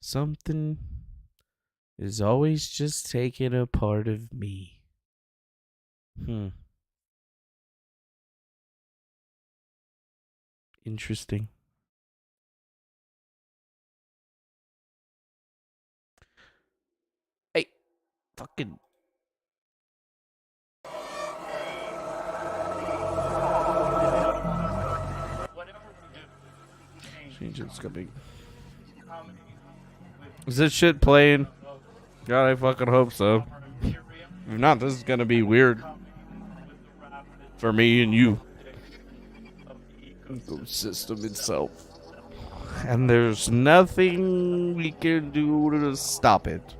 Something is always just taking a part of me. Interesting. Hey, fucking. Change it's coming. Is this shit playing? God, I fucking hope so. If not, this is gonna be weird for me and you. The system itself. And there's nothing we can do to stop it.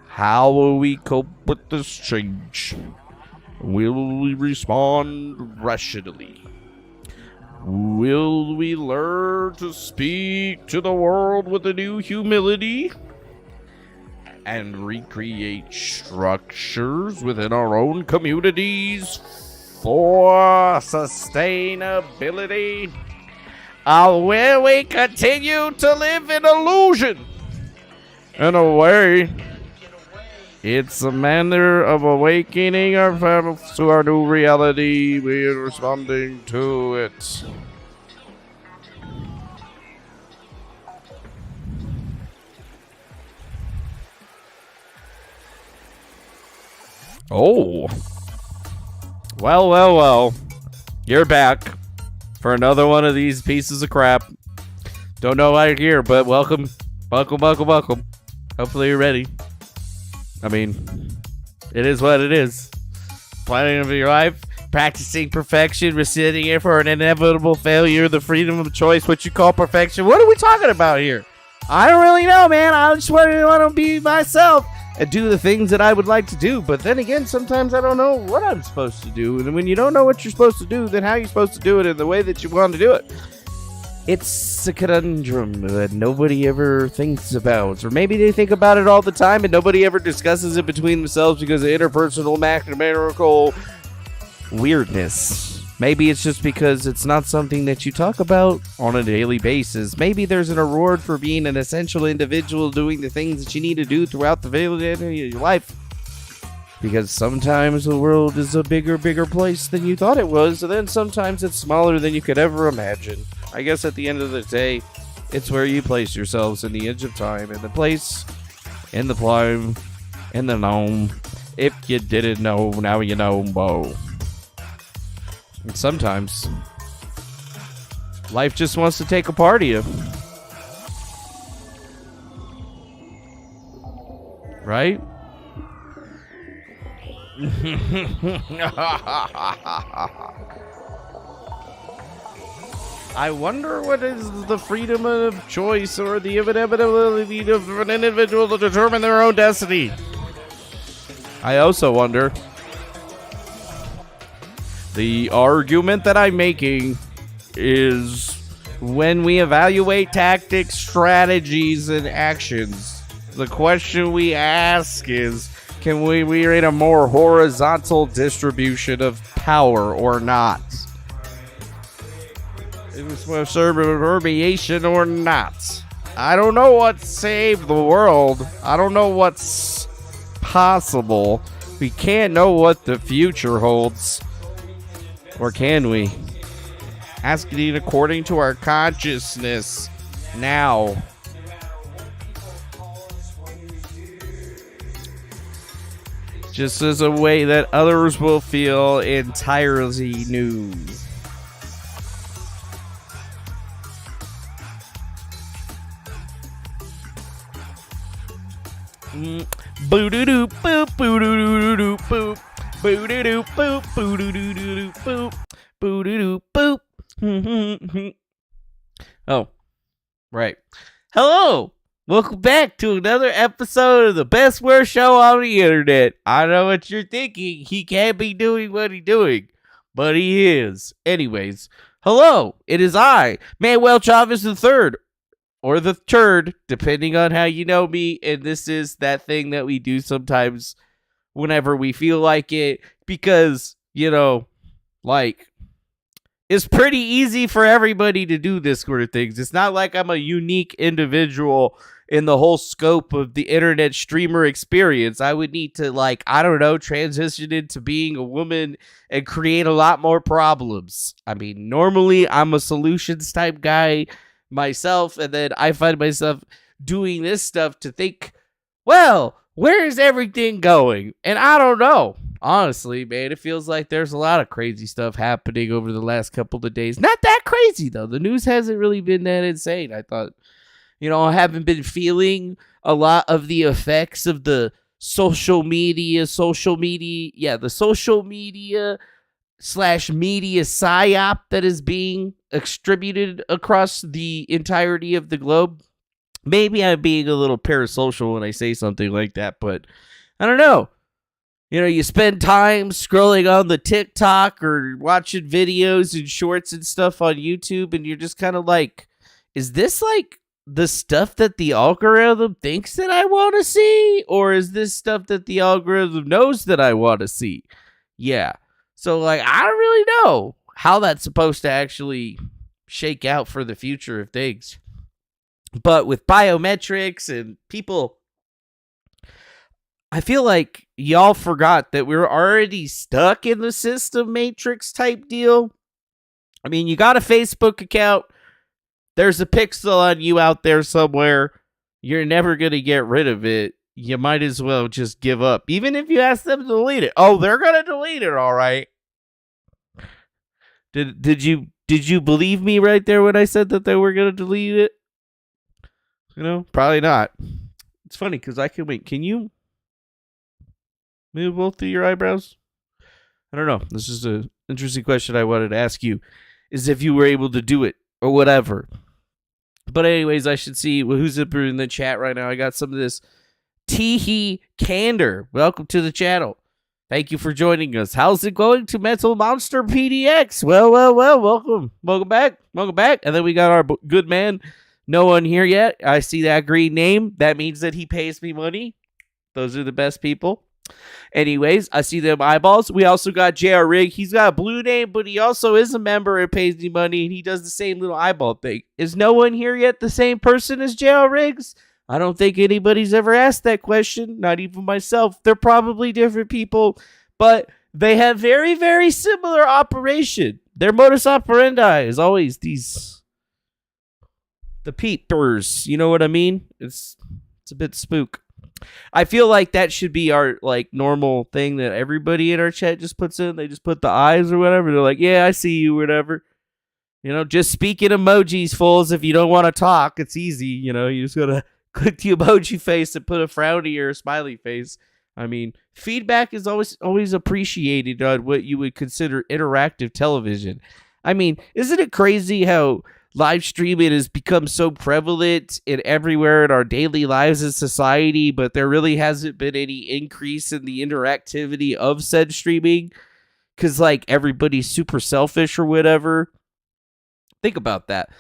How will we cope with this change? Will we respond rationally? Will we learn to speak to the world with a new humility? And recreate structures within our own communities for sustainability? Or will we continue to live in illusion? In a way, it's a manner of awakening ourselves to our new reality. We are responding to it. Oh. Well. You're back for another one of these pieces of crap. Don't know why you're here, but welcome. Hopefully you're ready. I mean, it is what it is. Planning of your life, practicing perfection, resisting it for an inevitable failure, the freedom of choice, what you call perfection. What are we talking about here? I don't really know, man. I just want to be myself and do the things that I would like to do. But then again, sometimes I don't know what I'm supposed to do. And when you don't know what you're supposed to do, then how are you supposed to do it in the way that you want to do it? It's a conundrum that nobody ever thinks about. Or maybe they think about it all the time and nobody ever discusses it between themselves because of interpersonal mathematical weirdness. Maybe it's just because it's not something that you talk about on a daily basis. Maybe there's an reward for being an essential individual doing the things that you need to do throughout the validity of your life. Because sometimes the world is a bigger place than you thought it was, and then sometimes it's smaller than you could ever imagine. I guess at the end of the day, it's where you place yourselves in the edge of time, in the place, in the climb, in the gnome. If you didn't know, now you know, whoa. And sometimes, life just wants to take a part of you. Right? I wonder what is the freedom of choice or the inevitability of an individual to determine their own destiny. I also wonder, the argument that I'm making is when we evaluate tactics, strategies, and actions, the question we ask is, can we're in a more horizontal distribution of power or not? Is it permeation or not? I don't know what saved the world. I don't know what's possible. We can't know what the future holds. Or can we? Asking according to our consciousness now. Just as a way that others will feel entirely new. Boo-doo-doo, boop, boo-doo-doo-doo, boop. Boo-doo-doo, boop, boo-doo-doo-doo, boop. Boo-doo-doo, boop. Oh, right. Hello! Welcome back to another episode of the best worst show on the internet. I know what you're thinking. He can't be doing what he's doing, but he is. Anyways, hello. It is I, Manuel Chavez III, or the turd, depending on how you know me. And this is that thing that we do sometimes whenever we feel like it, because, like, it's pretty easy for everybody to do this sort of things. It's not like I'm a unique individual in the whole scope of the internet streamer experience. I would need to, like, I don't know, transition into being a woman and create a lot more problems. I mean, normally I'm a solutions type guy myself, and then I find myself doing this stuff to think, well, where is everything going? And I don't know. Honestly, man, it feels like there's a lot of crazy stuff happening over the last couple of days. Not that crazy, though. The news hasn't really been that insane. I thought, I haven't been feeling a lot of the effects of the social media / social media psyop that is being distributed across the entirety of the globe. Maybe I'm being a little parasocial when I say something like that, but I don't know. You spend time scrolling on the TikTok or watching videos and shorts and stuff on YouTube, and you're just kind of like, is this like the stuff that the algorithm thinks that I want to see? Or is this stuff that the algorithm knows that I want to see? Yeah. So, like, I don't really know how that's supposed to actually shake out for the future of things. But with biometrics and people, I feel like y'all forgot that we're already stuck in the system matrix type deal. I mean, you got a Facebook account. There's a pixel on you out there somewhere. You're never going to get rid of it. You might as well just give up. Even if you ask them to delete it. Oh, they're going to delete it, all right. Did you believe me right there when I said that they were going to delete it? Probably not. It's funny because I can wait. Can you move both of your eyebrows? I don't know. This is an interesting question I wanted to ask you. Is if you were able to do it or whatever. But anyways, I should see who's in the chat right now. I got some of this. Teehee Candor. Welcome to the channel. Thank you for joining us. How's it going to Metal Monster PDX? Well. Welcome. Welcome back. And then we got our good man. No one here yet. I see that green name. That means that he pays me money. Those are the best people. Anyways, I see them eyeballs. We also got JR Rig. He's got a blue name, but he also is a member and pays me money, and he does the same little eyeball thing. Is no one here yet the same person as JR Riggs? I don't think anybody's ever asked that question, not even myself. They're probably different people, but they have very, very similar operation. Their modus operandi is always the peepers. You know what I mean? It's a bit spook. I feel like that should be our like normal thing that everybody in our chat just puts in. They just put the eyes or whatever. They're like, yeah, I see you, whatever. Just speak in emojis, fools. If you don't want to talk, it's easy. You just gotta click the emoji face and put a frowny or a smiley face. I mean, feedback is always appreciated on what you would consider interactive television. I mean, isn't it crazy how live streaming has become so prevalent and everywhere in our daily lives in society, but there really hasn't been any increase in the interactivity of said streaming because, like, everybody's super selfish or whatever? Think about that.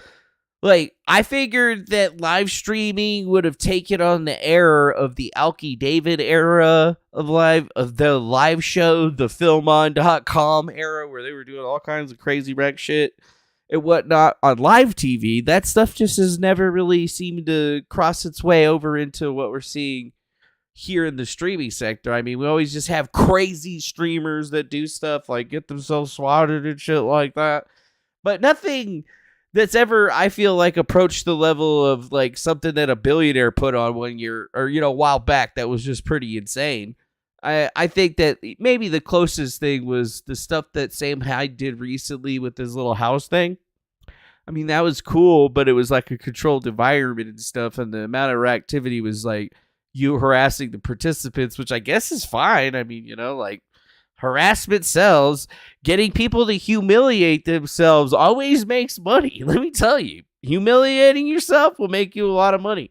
Like, I figured that live streaming would have taken on the era of the Alki David era of the live show, the filmon.com era, where they were doing all kinds of crazy wreck shit and whatnot on live TV. That stuff just has never really seemed to cross its way over into what we're seeing here in the streaming sector. I mean, we always just have crazy streamers that do stuff like get themselves swatted and shit like that. But nothing that's ever, I feel like, approached the level of like something that a billionaire put on 1 year or, a while back that was just pretty insane. I think that maybe the closest thing was the stuff that Sam Hyde did recently with his little house thing. I mean, that was cool, but it was like a controlled environment and stuff, and the amount of activity was like you harassing the participants, which I guess is fine. I mean, like harassment sells. Getting people to humiliate themselves always makes money. Let me tell you, humiliating yourself will make you a lot of money.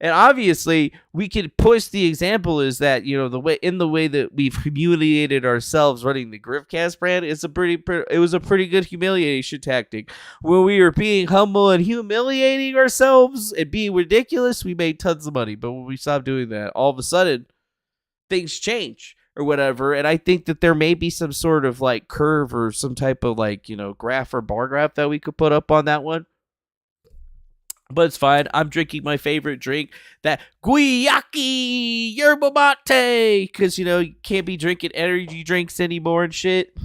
And obviously, we could push the example is that, the way that we've humiliated ourselves running the Griftcast brand, it was a pretty good humiliation tactic. When we were being humble and humiliating ourselves and being ridiculous, we made tons of money. But when we stopped doing that, all of a sudden, things change. or whatever. And I think that there may be some sort of like curve or some type of like, graph or bar graph that we could put up on that one. But it's fine. I'm drinking my favorite drink, that Guayaki Yerba Mate, because, you can't be drinking energy drinks anymore and shit,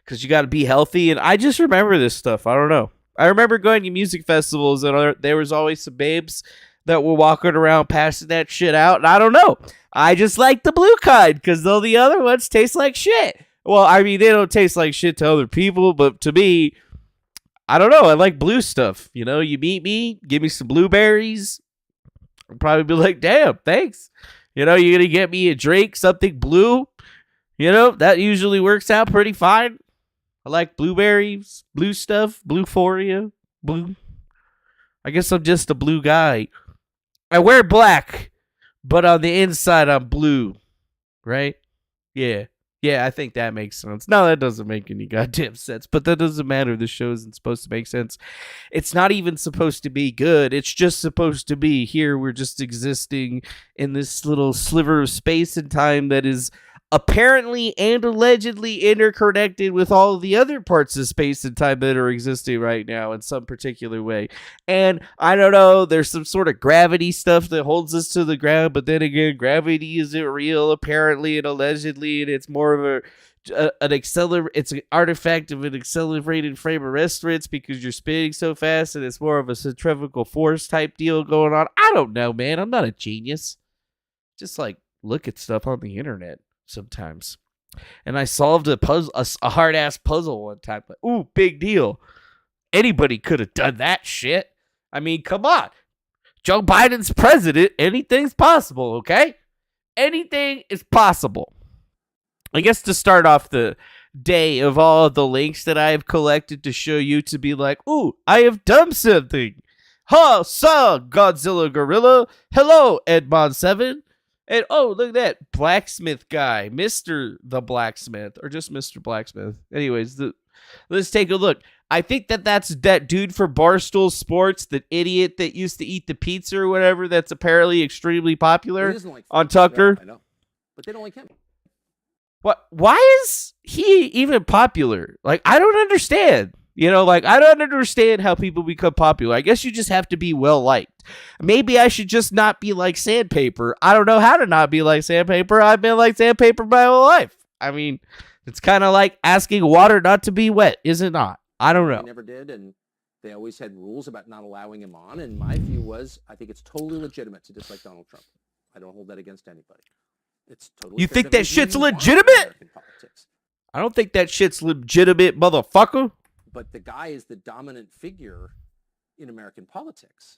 because you got to be healthy. And I just remember this stuff. I don't know. I remember going to music festivals, and there was always some babes that were walking around passing that shit out. And I don't know. I just like the blue kind, because though the other ones taste like shit. Well, I mean, they don't taste like shit to other people, but to me, I don't know. I like blue stuff. You meet me, give me some blueberries. I'll probably be like, damn, thanks. You're going to get me a drink, something blue. That usually works out pretty fine. I like blueberries, blue stuff, bluephoria, blue. I guess I'm just a blue guy. I wear black, but on the inside, I'm blue. Right? Yeah. Yeah, I think that makes sense. No, that doesn't make any goddamn sense, but that doesn't matter. The show isn't supposed to make sense. It's not even supposed to be good. It's just supposed to be here. We're just existing in this little sliver of space and time that is apparently and allegedly interconnected with all the other parts of space and time that are existing right now in some particular way. And I don't know, there's some sort of gravity stuff that holds us to the ground, but then again, gravity isn't real apparently and allegedly, and it's more of it's an artifact of an accelerated frame of reference because you're spinning so fast, and it's more of a centrifugal force type deal going on. I don't know, man. I'm not a genius. Just like look at stuff on the internet sometimes. And I solved a puzzle, a hard ass puzzle one time. Like, ooh, big deal. Anybody could have done that shit. I mean, come on. Joe Biden's president. Anything's possible, okay? Anything is possible. I guess to start off the day of all of the links that I have collected to show you to be like, ooh, I have done something. Ha, sa, Godzilla Gorilla. Hello, Edmond7. And oh, look at that blacksmith guy, Mr. the Blacksmith, or just Mr. Blacksmith. Anyways, let's take a look. I think that's that dude for Barstool Sports, the idiot that used to eat the pizza or whatever, that's apparently extremely popular on Tucker. Yeah, I know, but they don't like him. What? Why is he even popular? Like, I don't understand. I don't understand how people become popular. I guess you just have to be well liked. Maybe I should just not be like sandpaper. I don't know how to not be like sandpaper. I've been like sandpaper my whole life. I mean, it's kind of like asking water not to be wet, is it not? I don't know. They never did, and they always had rules about not allowing him on. And my view was, I think it's totally legitimate to dislike Donald Trump. I don't hold that against anybody. It's totally. You think that shit's legitimate? I don't think that shit's legitimate, motherfucker. But the guy is the dominant figure in American politics,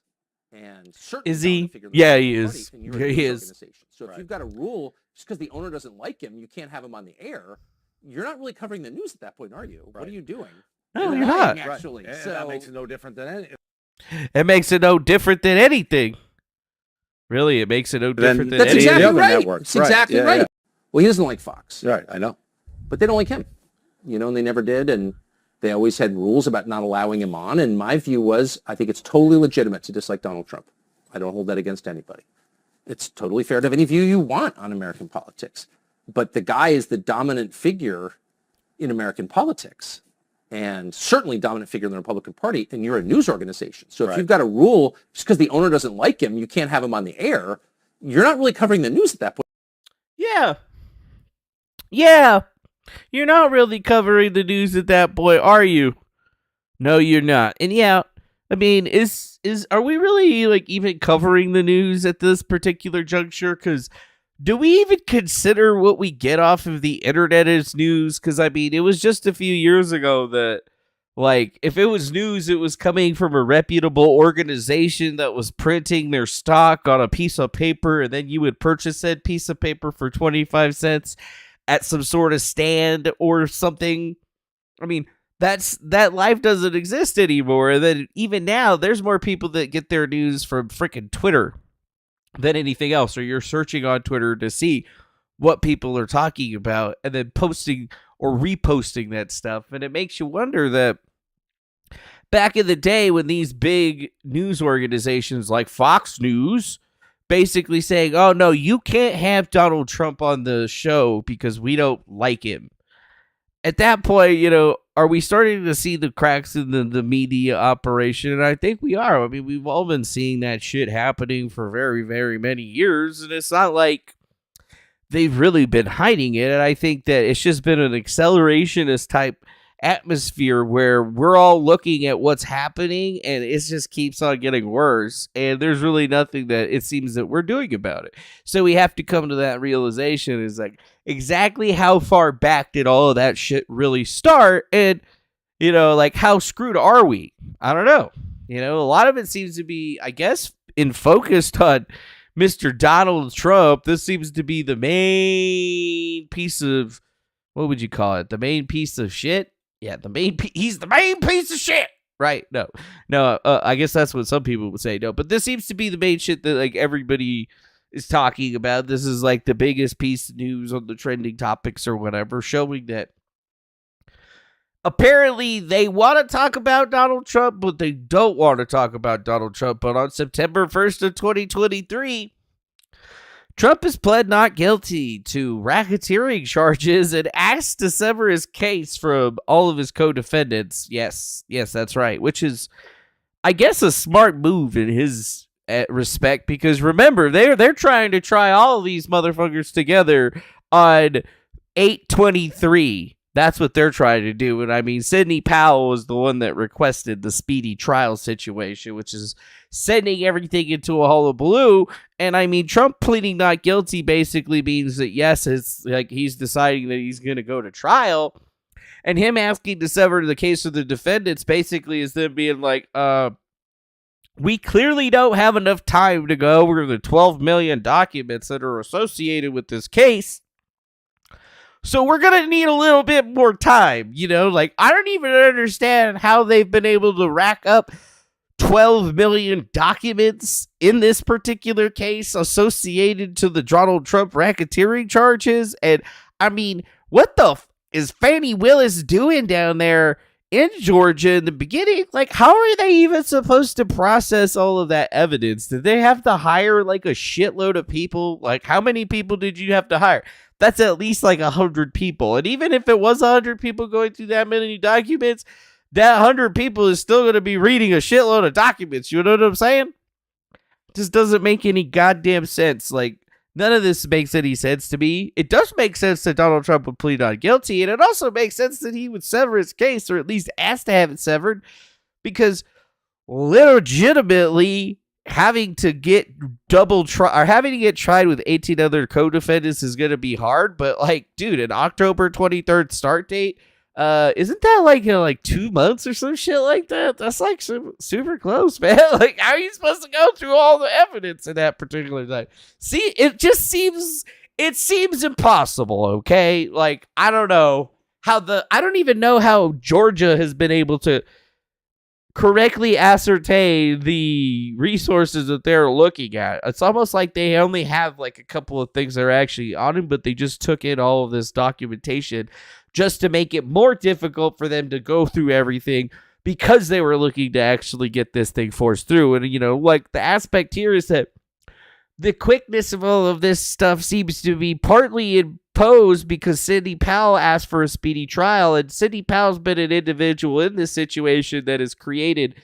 and certainly is he? Yeah, he is. Yeah, he is. So if you've got a rule, just because the owner doesn't like him, you can't have him on the air. You're not really covering the news at that point, are you? Right. What are you doing? No, you're not. Actually, right. So that makes it no different than anything. It makes it no different than anything. Really, it makes it no different than that's anything. Exactly right. Networks. That's exactly right. Yeah. Well, he doesn't like Fox. Right, I know. But they don't like him. And they never did, and they always had rules about not allowing him on, and my view was, I think it's totally legitimate to dislike Donald Trump. I don't hold that against anybody. It's totally fair to have any view you want on American politics. But the guy is the dominant figure in American politics, and certainly dominant figure in the Republican Party, and you're a news organization. So if you've got a rule, just because the owner doesn't like him, you can't have him on the air, you're not really covering the news at that point. Yeah. Yeah. You're not really covering the news at that point, are you? No, you're not. And yeah, I mean, are we really like even covering the news at this particular juncture? Because do we even consider what we get off of the internet as news? Because I mean, it was just a few years ago that, like, if it was news, it was coming from a reputable organization that was printing their stock on a piece of paper, and then you would purchase that piece of paper for 25 cents at some sort of stand or something. I mean, that life doesn't exist anymore. And then even now, there's more people that get their news from freaking Twitter than anything else. Or you're searching on Twitter to see what people are talking about and then posting or reposting that stuff. And it makes you wonder that back in the day when these big news organizations like Fox News basically saying, oh, no, you can't have Donald Trump on the show because we don't like him. At that point, are we starting to see the cracks in the media operation? And I think we are. I mean, we've all been seeing that shit happening for very, very many years. And it's not like they've really been hiding it. And I think that it's just been an accelerationist type atmosphere where we're all looking at what's happening and it just keeps on getting worse. And there's really nothing that it seems that we're doing about it. So we have to come to that realization is like, exactly how far back did all of that shit really start? And, like, how screwed are we? I don't know. A lot of it seems to be, I guess, focused on Mr. Donald Trump. This seems to be the main piece of, what would you call it? The main piece of shit? Yeah, he's the main piece of shit. Right? No, I guess that's what some people would say. No, but this seems to be the main shit that, like, everybody is talking about. This is like the biggest piece of news on the trending topics or whatever, showing that apparently they want to talk about Donald Trump, but they don't want to talk about Donald Trump. But on September 1st of 2023, Trump has pled not guilty to racketeering charges and asked to sever his case from all of his co-defendants. Yes, that's right, which is, I guess, a smart move in his respect, because remember, they're trying to try all of these motherfuckers together on 8/23. That's what they're trying to do. And I mean, Sidney Powell was the one that requested the speedy trial situation, which is sending everything into a hullabaloo. And I mean, Trump pleading not guilty basically means that, yes, it's like he's deciding that he's going to go to trial. And him asking to sever the case of the defendants basically is them being like, we clearly don't have enough time to go over the 12 million documents that are associated with this case. So we're going to need a little bit more time, like, I don't even understand how they've been able to rack up 12 million documents in this particular case associated to the Donald Trump racketeering charges. And I mean, what the is Fannie Willis doing down there in Georgia in the beginning? Like, how are they even supposed to process all of that evidence? Did they have to hire like a shitload of people? Like, how many people did you have to hire? That's at least like 100 people. And even if it was 100 people going through that many documents, that 100 people is still going to be reading a shitload of documents. You know what I'm saying? Just doesn't make any goddamn sense. Like, none of this makes any sense to me. It does make sense that Donald Trump would plead not guilty, and it also makes sense that he would sever his case, or at least ask to have it severed, because legitimately having to get having to get tried with 18 other co-defendants is going to be hard. But like, dude, an October 23rd start date, isn't that like in like 2 months or some shit like that? That's like super close, man. Like, how are you supposed to go through all the evidence in that particular time? See, it seems impossible. Okay. Like, I don't even know how Georgia has been able to correctly ascertain the resources that they're looking at. It's almost like they only have like a couple of things that are actually on him, but they just took in all of this documentation just to make it more difficult for them to go through everything, because they were looking to actually get this thing forced through. And, like, the aspect here is that the quickness of all of this stuff seems to be partly imposed because Sidney Powell asked for a speedy trial, and Sidney Powell's been an individual in this situation that has created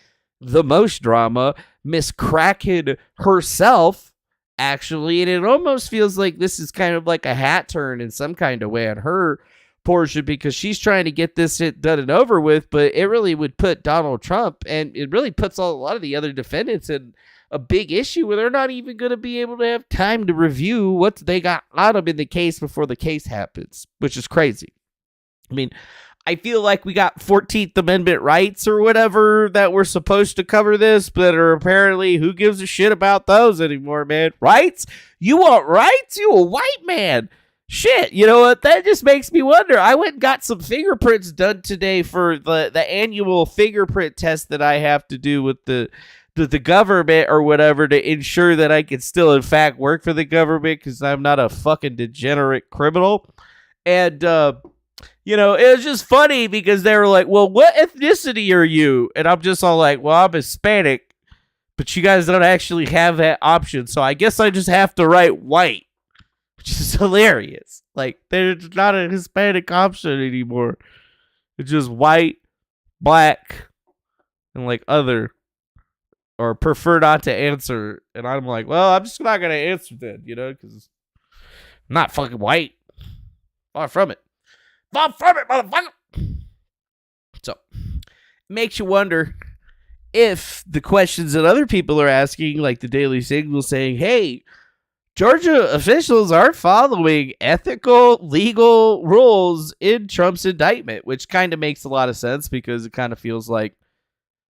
the most drama. Miss Kraken herself, actually, and it almost feels like this is kind of like a hat turn in some kind of way on her portion, because she's trying to get this shit done and over with, but it really would put Donald Trump, and it really puts a lot of the other defendants in a big issue where they're not even going to be able to have time to review what they got on them in the case before the case happens, which is crazy. I mean, I feel like we got 14th Amendment rights or whatever that we're supposed to cover this, but are apparently, who gives a shit about those anymore, man? Rights? You want rights? You a white man. Shit, you know what? That just makes me wonder. I went and got some fingerprints done today for the annual fingerprint test that I have to do with the government or whatever, to ensure that I can still, in fact, work for the government, because I'm not a fucking degenerate criminal. And, it was just funny because they were like, well, what ethnicity are you? And I'm just all like, well, I'm Hispanic. But you guys don't actually have that option, so I guess I just have to write white, which is hilarious. Like, there's not a Hispanic option anymore. It's just white, black, and like other, or prefer not to answer. And I'm like, well, I'm just not going to answer then, because I'm not fucking white. Far from it. Far from it, motherfucker. So, it makes you wonder if the questions that other people are asking, like the Daily Signal saying, hey, Georgia officials aren't following ethical, legal rules in Trump's indictment, which kind of makes a lot of sense because it kind of feels like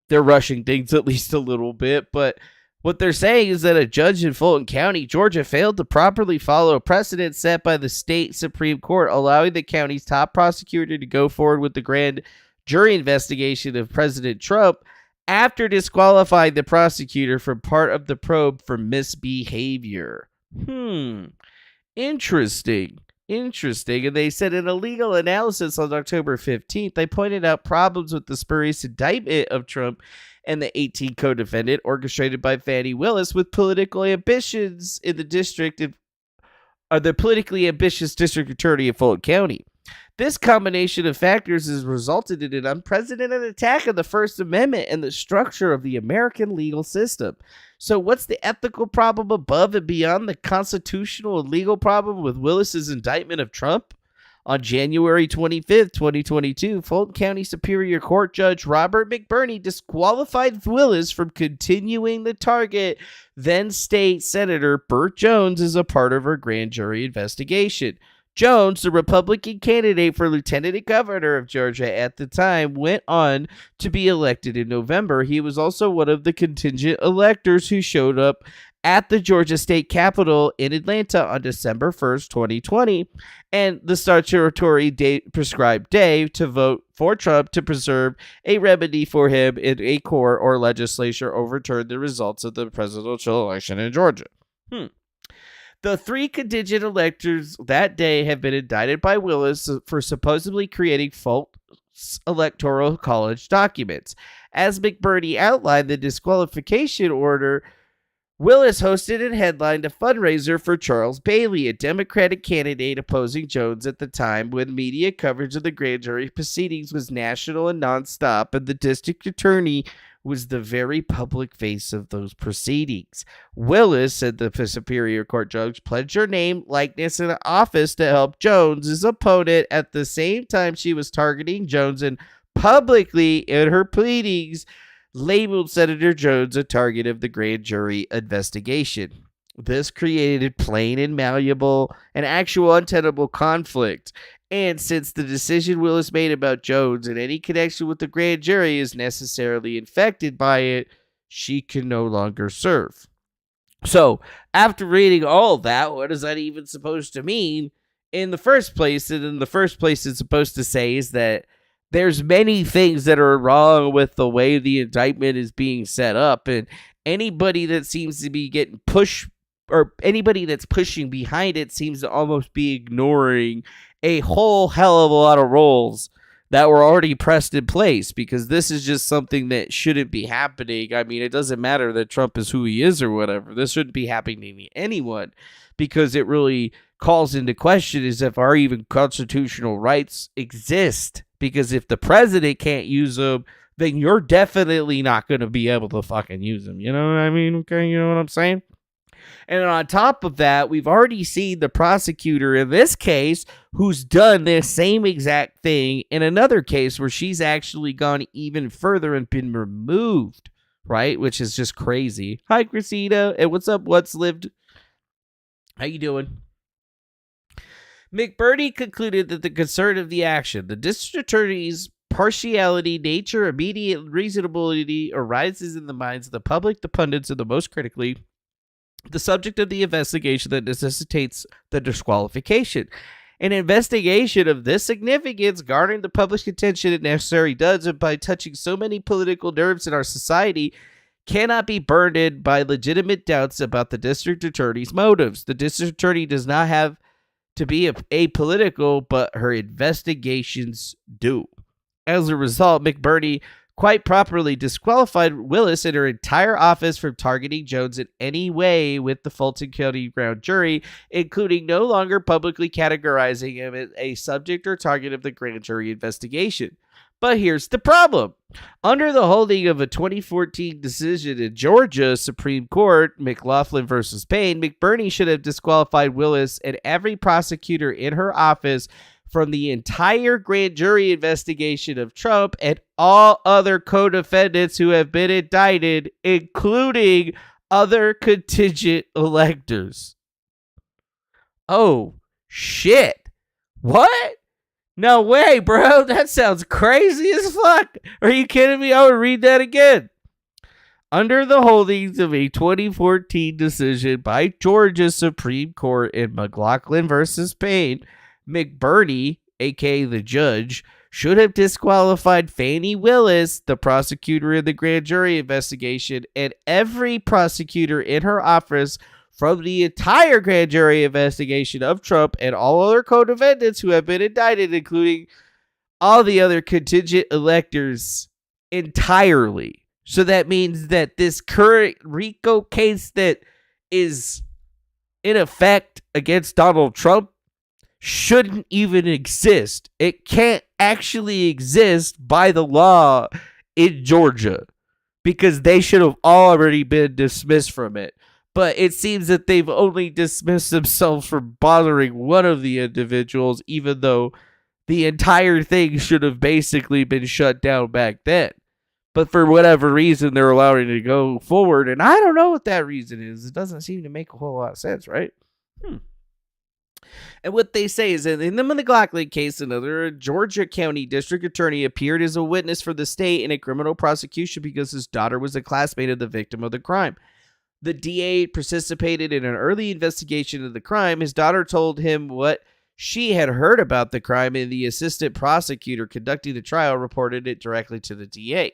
they're rushing things at least a little bit. But what they're saying is that a judge in Fulton County, Georgia, failed to properly follow a precedent set by the state Supreme Court, allowing the county's top prosecutor to go forward with the grand jury investigation of President Trump after disqualifying the prosecutor from part of the probe for misbehavior. Interesting. And they said in a legal analysis on October 15th, they pointed out problems with the spurious indictment of Trump and the 18 co-defendant orchestrated by Fani Willis with political ambitions in the district of the politically ambitious district attorney of Fulton County. This combination of factors has resulted in an unprecedented attack on the First Amendment and the structure of the American legal system. So what's the ethical problem above and beyond the constitutional and legal problem with Willis's indictment of Trump? On January 25th, 2022, Fulton County Superior Court Judge Robert McBurney disqualified Willis from continuing to target then State Senator Burt Jones as a part of her grand jury investigation. Jones, the Republican candidate for lieutenant governor of Georgia at the time, went on to be elected in November. He was also one of the contingent electors who showed up at the Georgia State Capitol in Atlanta on December 1st, 2020, and the statutory prescribed day to vote for Trump to preserve a remedy for him in a court or legislature overturned the results of the presidential election in Georgia. The three contingent electors that day have been indicted by Willis for supposedly creating false electoral college documents. As McBurney outlined the disqualification order, Willis hosted and headlined a fundraiser for Charles Bailey, a Democratic candidate opposing Jones at the time when media coverage of the grand jury proceedings was national and nonstop, and the district attorney was the very public face of those proceedings. Willis, said the Superior Court judge, pledged her name, likeness, and office to help Jones, his opponent, at the same time she was targeting Jones and publicly in her pleadings labeled Senator Jones a target of the grand jury investigation. This created plain and malleable and actual untenable conflict. And since the decision Willis made about Jones and any connection with the grand jury is necessarily infected by it, she can no longer serve. So, after reading all that, what is that even supposed to mean in the first place? And in the first place, it's supposed to say is that there's many things that are wrong with the way the indictment is being set up, and anybody that seems to be getting pushed, or anybody that's pushing behind it, seems to almost be ignoring a whole hell of a lot of rules that were already pressed in place, because this is just something that shouldn't be happening. I mean, it doesn't matter that Trump is who he is or whatever. This shouldn't be happening to anyone, because it really calls into question is if our even constitutional rights exist. Because if the president can't use them, then you're definitely not going to be able to fucking use them. You know what I mean? Okay, you know what I'm saying? And on top of that, we've already seen the prosecutor in this case who's done this same exact thing in another case where she's actually gone even further and been removed, right? Which is just crazy. Hi, Christina. And what's up? What's lived? How you doing? McBurney concluded that the concern of the action, the district attorney's partiality, nature, immediate reasonability arises in the minds of the public, the pundits, and the most critically, the subject of the investigation that necessitates the disqualification. An investigation of this significance, garnering the public's attention it necessarily does, and by touching so many political nerves in our society, cannot be burdened by legitimate doubts about the district attorney's motives. The district attorney does not have to be apolitical, but her investigations do. As a result, McBurney quite properly disqualified Willis and her entire office from targeting Jones in any way with the Fulton County grand jury, including no longer publicly categorizing him as a subject or target of the grand jury investigation. But here's the problem. Under the holding of a 2014 decision in Georgia Supreme Court, McLaughlin versus Payne, McBurney should have disqualified Willis and every prosecutor in her office from the entire grand jury investigation of Trump and all other co-defendants who have been indicted, including other contingent electors. Oh, shit. What? No way, bro. That sounds crazy as fuck. Are you kidding me? I would read that again. Under the holdings of a 2014 decision by Georgia Supreme Court in McLaughlin versus Payne, McBurney, aka the judge, should have disqualified Fani Willis, the prosecutor in the grand jury investigation, and every prosecutor in her office from the entire grand jury investigation of Trump and all other co-defendants who have been indicted, including all the other contingent electors entirely. So that means that this current RICO case that is in effect against Donald Trump shouldn't even exist. It can't actually exist by the law in Georgia because they should have already been dismissed from it. But it seems that they've only dismissed themselves from bothering one of the individuals, even though the entire thing should have basically been shut down back then. But for whatever reason, they're allowing it to go forward. And I don't know what that reason is. It doesn't seem to make a whole lot of sense, right? And what they say is that in the McLaughlin case, another Georgia County District Attorney appeared as a witness for the state in a criminal prosecution because his daughter was a classmate of the victim of the crime. The DA participated in an early investigation of the crime. His daughter told him what she had heard about the crime, and the assistant prosecutor conducting the trial reported it directly to the DA.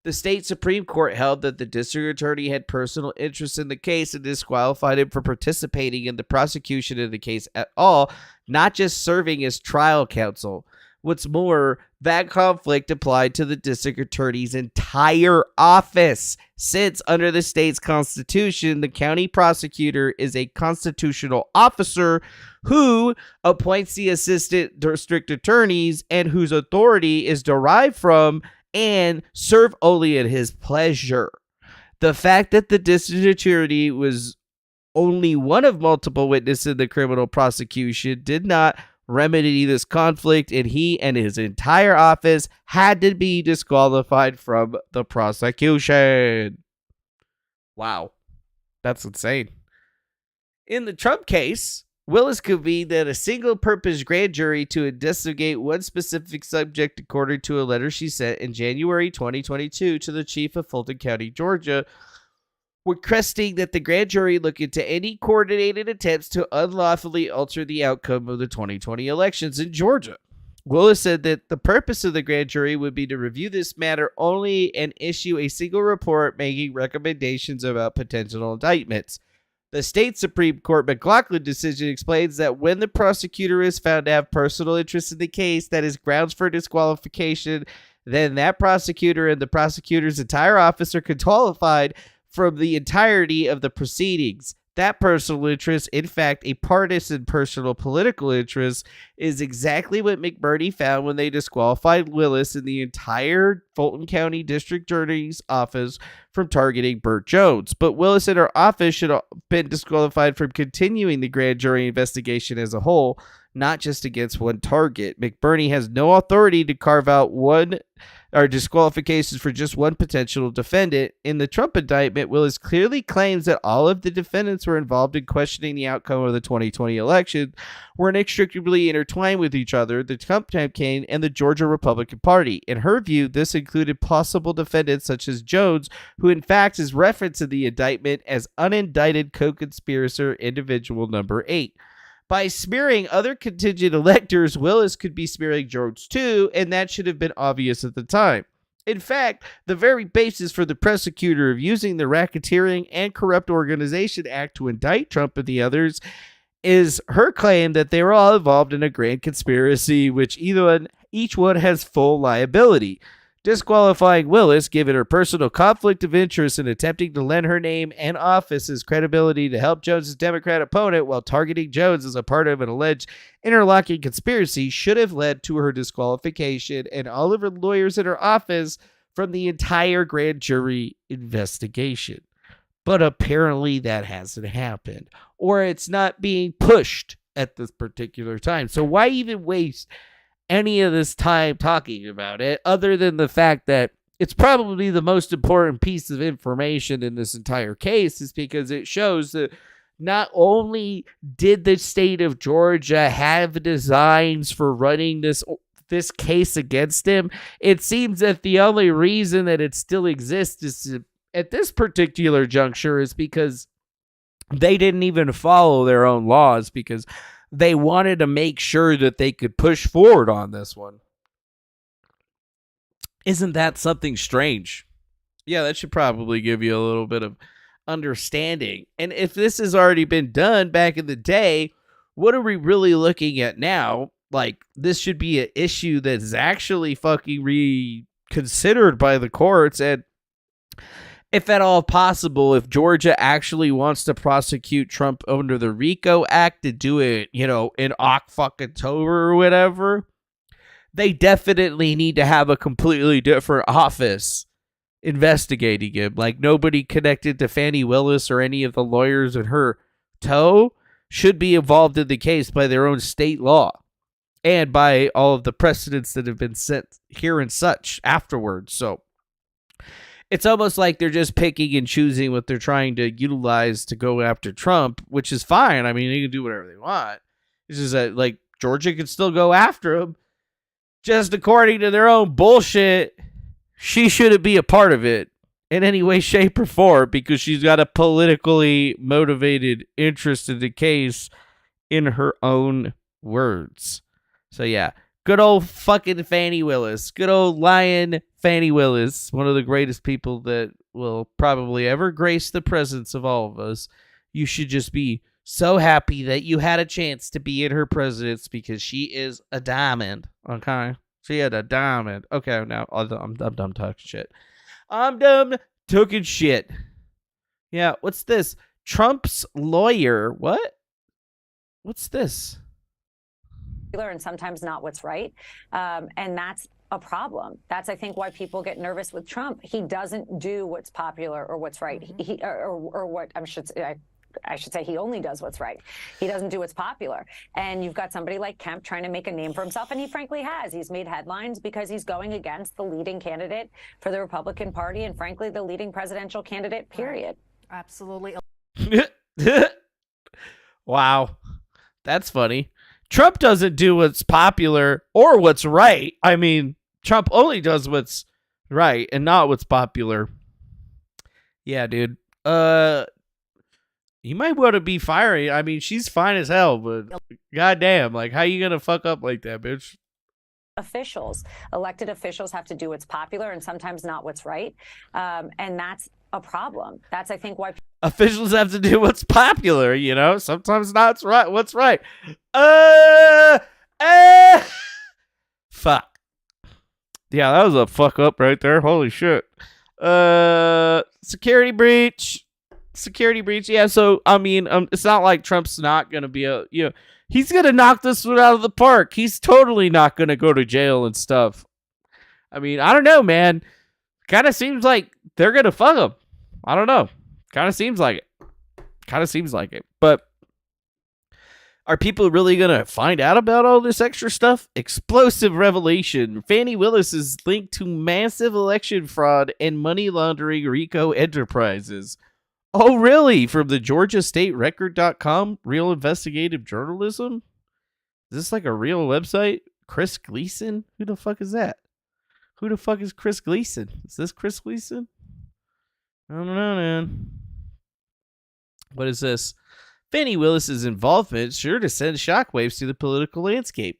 The state Supreme Court held that the district attorney had personal interest in the case and disqualified him for participating in the prosecution of the case at all, not just serving as trial counsel. What's more, that conflict applied to the district attorney's entire office, since under the state's constitution, the county prosecutor is a constitutional officer who appoints the assistant district attorneys and whose authority is derived from and serve only at his pleasure. The fact that the district attorney was only one of multiple witnesses in the criminal prosecution did not remedy this conflict, and he and his entire office had to be disqualified from the prosecution. Wow. That's insane. In the Trump case, Willis convened at a single-purpose grand jury to investigate one specific subject according to a letter she sent in January 2022 to the chief of Fulton County, Georgia, requesting that the grand jury look into any coordinated attempts to unlawfully alter the outcome of the 2020 elections in Georgia. Willis said that the purpose of the grand jury would be to review this matter only and issue a single report making recommendations about potential indictments. The state Supreme Court McLaughlin decision explains that when the prosecutor is found to have personal interest in the case that is grounds for disqualification, then that prosecutor and the prosecutor's entire office are disqualified from the entirety of the proceedings. That personal interest, in fact, a partisan personal political interest, is exactly what McBurney found when they disqualified Willis and the entire Fulton County District Attorney's office from targeting Burt Jones. But Willis and her office should have been disqualified from continuing the grand jury investigation as a whole, not just against one target. McBurney has no authority to carve out one or disqualifications for just one potential defendant. In the Trump indictment, Willis clearly claims that all of the defendants were involved in questioning the outcome of the 2020 election, were inextricably intertwined with each other, the Trump campaign, and the Georgia Republican Party. In her view, this included possible defendants such as Jones, who in fact is referenced in the indictment as unindicted co-conspirator individual number 8. By smearing other contingent electors, Willis could be smearing Jones too, and that should have been obvious at the time. In fact, the very basis for the prosecutor of using the Racketeering and Corrupt Organization Act to indict Trump and the others is her claim that they were all involved in a grand conspiracy, which each one has full liability. disqualifying Willis, given her personal conflict of interest in attempting to lend her name and office's credibility to help Jones's Democrat opponent while targeting Jones as a part of an alleged interlocking conspiracy, should have led to her disqualification and all of her lawyers in her office from the entire grand jury investigation. But apparently that hasn't happened, or it's not being pushed at this particular time. So why even waste any of this time talking about it, other than the fact that it's probably the most important piece of information in this entire case, is because it shows that not only did the state of Georgia have designs for running this case against him, it seems that the only reason that it still exists is at this particular juncture is because they didn't even follow their own laws, because they wanted to make sure that they could push forward on this one. Isn't that something strange? Yeah, that should probably give you a little bit of understanding. And if this has already been done back in the day, what are we really looking at now? Like, this should be an issue that's actually fucking reconsidered by the courts. And if at all possible, if Georgia actually wants to prosecute Trump under the RICO Act to do it, in October or whatever, they definitely need to have a completely different office investigating him. Like, nobody connected to Fani Willis or any of the lawyers in her tow should be involved in the case by their own state law and by all of the precedents that have been set here and such afterwards. So it's almost like they're just picking and choosing what they're trying to utilize to go after Trump, which is fine. I mean, they can do whatever they want. It's just that, like, Georgia can still go after him. Just according to their own bullshit, she shouldn't be a part of it in any way, shape, or form, because she's got a politically motivated interest in the case, in her own words. So, yeah. Good old fucking Fani Willis. Good old lion Fani Willis. One of the greatest people that will probably ever grace the presence of all of us. You should just be so happy that you had a chance to be in her presence, because she is a diamond. Okay? She had a diamond. Okay, now I'm done talking shit. I'm done talking shit. Yeah, what's this? Trump's lawyer. What? What's this? And sometimes not what's right. And that's a problem. That's, I think, why people get nervous with Trump. He doesn't do what's popular or what's right. Or what I should say he only does what's right. He doesn't do what's popular. And you've got somebody like Kemp trying to make a name for himself, and he frankly has. He's made headlines because he's going against the leading candidate for the Republican Party and, frankly, the leading presidential candidate, period. Absolutely. Wow. That's funny. Trump doesn't do what's popular or what's right. I mean, Trump only does what's right and not what's popular. Yeah, dude. You might want to be fiery. I mean, she's fine as hell, but goddamn, like, how you gonna fuck up like that, bitch? Elected officials have to do what's popular and sometimes not what's right. And that's a problem. That's, I think, why officials have to do what's popular, sometimes not what's right. Fuck. Yeah, that was a fuck up right there. Holy shit. Security breach. Yeah, so, I mean, it's not like Trump's not going to be he's going to knock this one out of the park. He's totally not going to go to jail and stuff. I mean, I don't know, man. Kind of seems like they're going to fuck him. I don't know. Kind of seems like it. But are people really going to find out about all this extra stuff? Explosive revelation. Fani Willis is linked to massive election fraud and money laundering RICO enterprises. Oh, really? From the GeorgiaStateRecord.com? Real investigative journalism? Is this like a real website? Chris Gleason? Who the fuck is that? Who the fuck is Chris Gleason? Is this Chris Gleason? I don't know, man. What is this? Fani Willis's involvement sure to send shockwaves through the political landscape.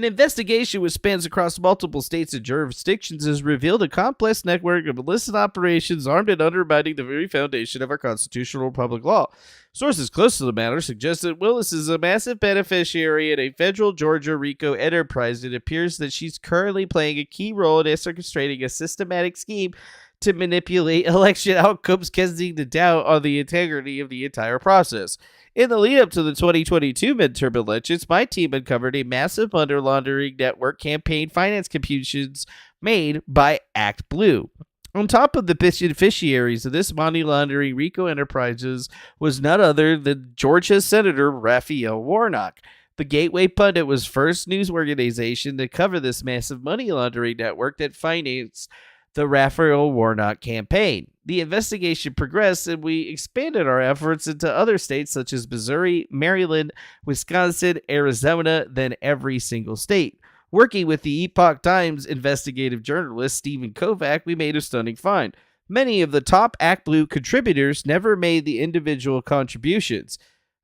An investigation which spans across multiple states and jurisdictions has revealed a complex network of illicit operations armed and undermining the very foundation of our constitutional public law. Sources close to the matter suggest that Willis is a massive beneficiary in a federal Georgia RICO enterprise. It appears that she's currently playing a key role in orchestrating a systematic scheme to manipulate election outcomes, casting the doubt on the integrity of the entire process. In the lead up to the 2022 midterm elections, my team uncovered a massive money laundering network campaign finance computations made by Act Blue. On top of the beneficiaries of this money laundering RICO enterprises was none other than Georgia Senator Raphael Warnock. The Gateway Pundit was first news organization to cover this massive money laundering network that financed the Raphael Warnock campaign. The investigation progressed, and we expanded our efforts into other states such as Missouri, Maryland, Wisconsin, Arizona, then every single state. Working with the Epoch Times investigative journalist Stephen Kovac, we made a stunning find. Many of the top Act Blue contributors never made the individual contributions.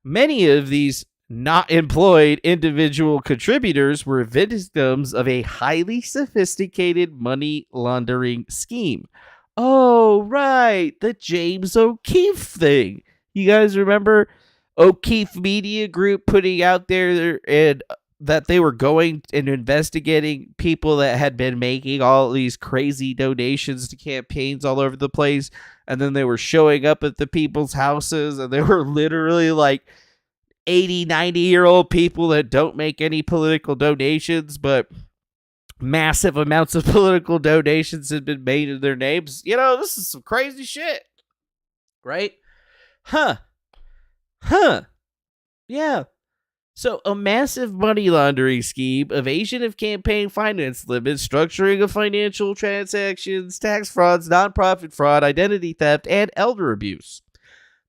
Many of these not employed individual contributors were victims of a highly sophisticated money laundering scheme. Oh, right, the James O'Keefe thing. You guys remember O'Keefe Media Group putting out there and that they were going and investigating people that had been making all these crazy donations to campaigns all over the place, and then they were showing up at the people's houses, and they were literally like 80, 90-year-old people that don't make any political donations, but massive amounts of political donations have been made in their names. You know, this is some crazy shit. Right? Huh. Yeah. So, a massive money laundering scheme, evasion of campaign finance limits, structuring of financial transactions, tax frauds, nonprofit fraud, identity theft, and elder abuse.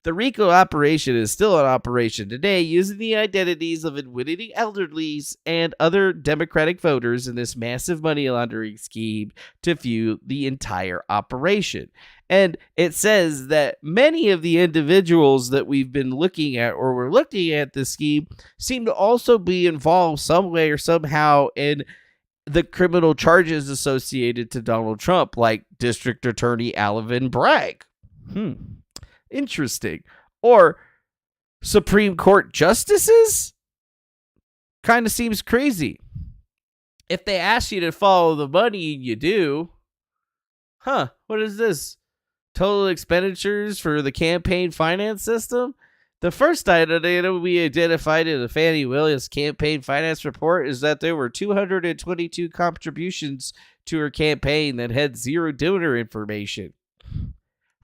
The RICO operation is still in operation today, using the identities of unwitting elderlies and other Democratic voters in this massive money laundering scheme to fuel the entire operation. And it says that many of the individuals that we've been looking at or were looking at this scheme seem to also be involved some way or somehow in the criminal charges associated to Donald Trump, like District Attorney Alvin Bragg. Interesting. Or Supreme Court justices? Kind of seems crazy. If they ask you to follow the money and you do, what is this? Total expenditures for the campaign finance system? The first item we identified in the Fannie Willis campaign finance report is that there were 222 contributions to her campaign that had zero donor information.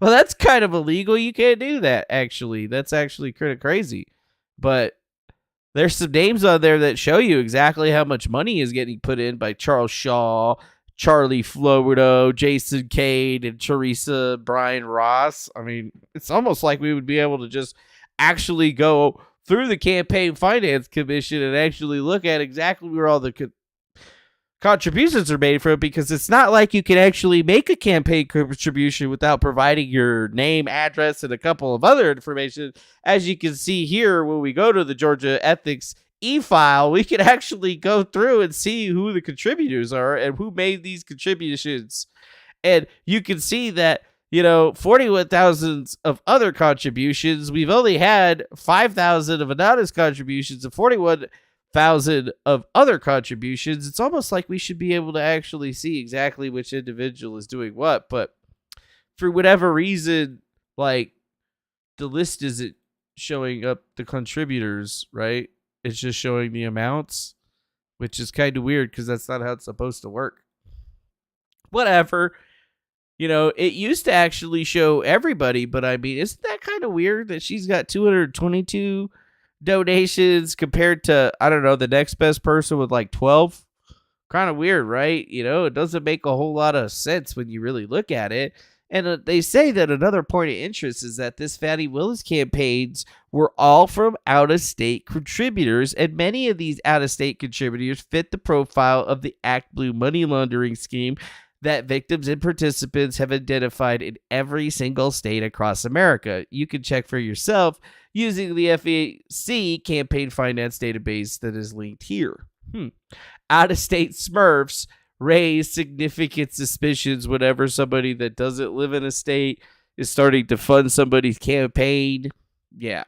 Well, that's kind of illegal. You can't do that, actually. That's actually kind of crazy. But there's some names on there that show you exactly how much money is getting put in by Charles Shaw, Charlie Flodo, Jason Cade, and Teresa Brian Ross. I mean, it's almost like we would be able to just actually go through the Campaign Finance Commission and actually look at exactly where all the contributions are made from, because it's not like you can actually make a campaign contribution without providing your name, address, and a couple of other information. As you can see here, when we go to the Georgia Ethics e-file, we can actually go through and see who the contributors are and who made these contributions. And you can see that, 41,000 of other contributions. We've only had 5,000 of anonymous contributions and 41,000 of other contributions. It's almost like we should be able to actually see exactly which individual is doing what, but for whatever reason, like, the list isn't showing up the contributors, right? It's just showing the amounts, which is kind of weird because that's not how it's supposed to work. Whatever. It used to actually show everybody, but I mean, isn't that kind of weird that she's got 222 donations compared to, I don't know, the next best person with like 12? Kind of weird, right? It doesn't make a whole lot of sense when you really look at it. And they say that another point of interest is that this Fannie Willis campaigns were all from out-of-state contributors, and many of these out-of-state contributors fit the profile of the Act Blue money laundering scheme that victims and participants have identified in every single state across America. You can check for yourself using the FEC campaign finance database that is linked here. out-of-state Smurfs raise significant suspicions whenever somebody that doesn't live in a state is starting to fund somebody's campaign. Yeah.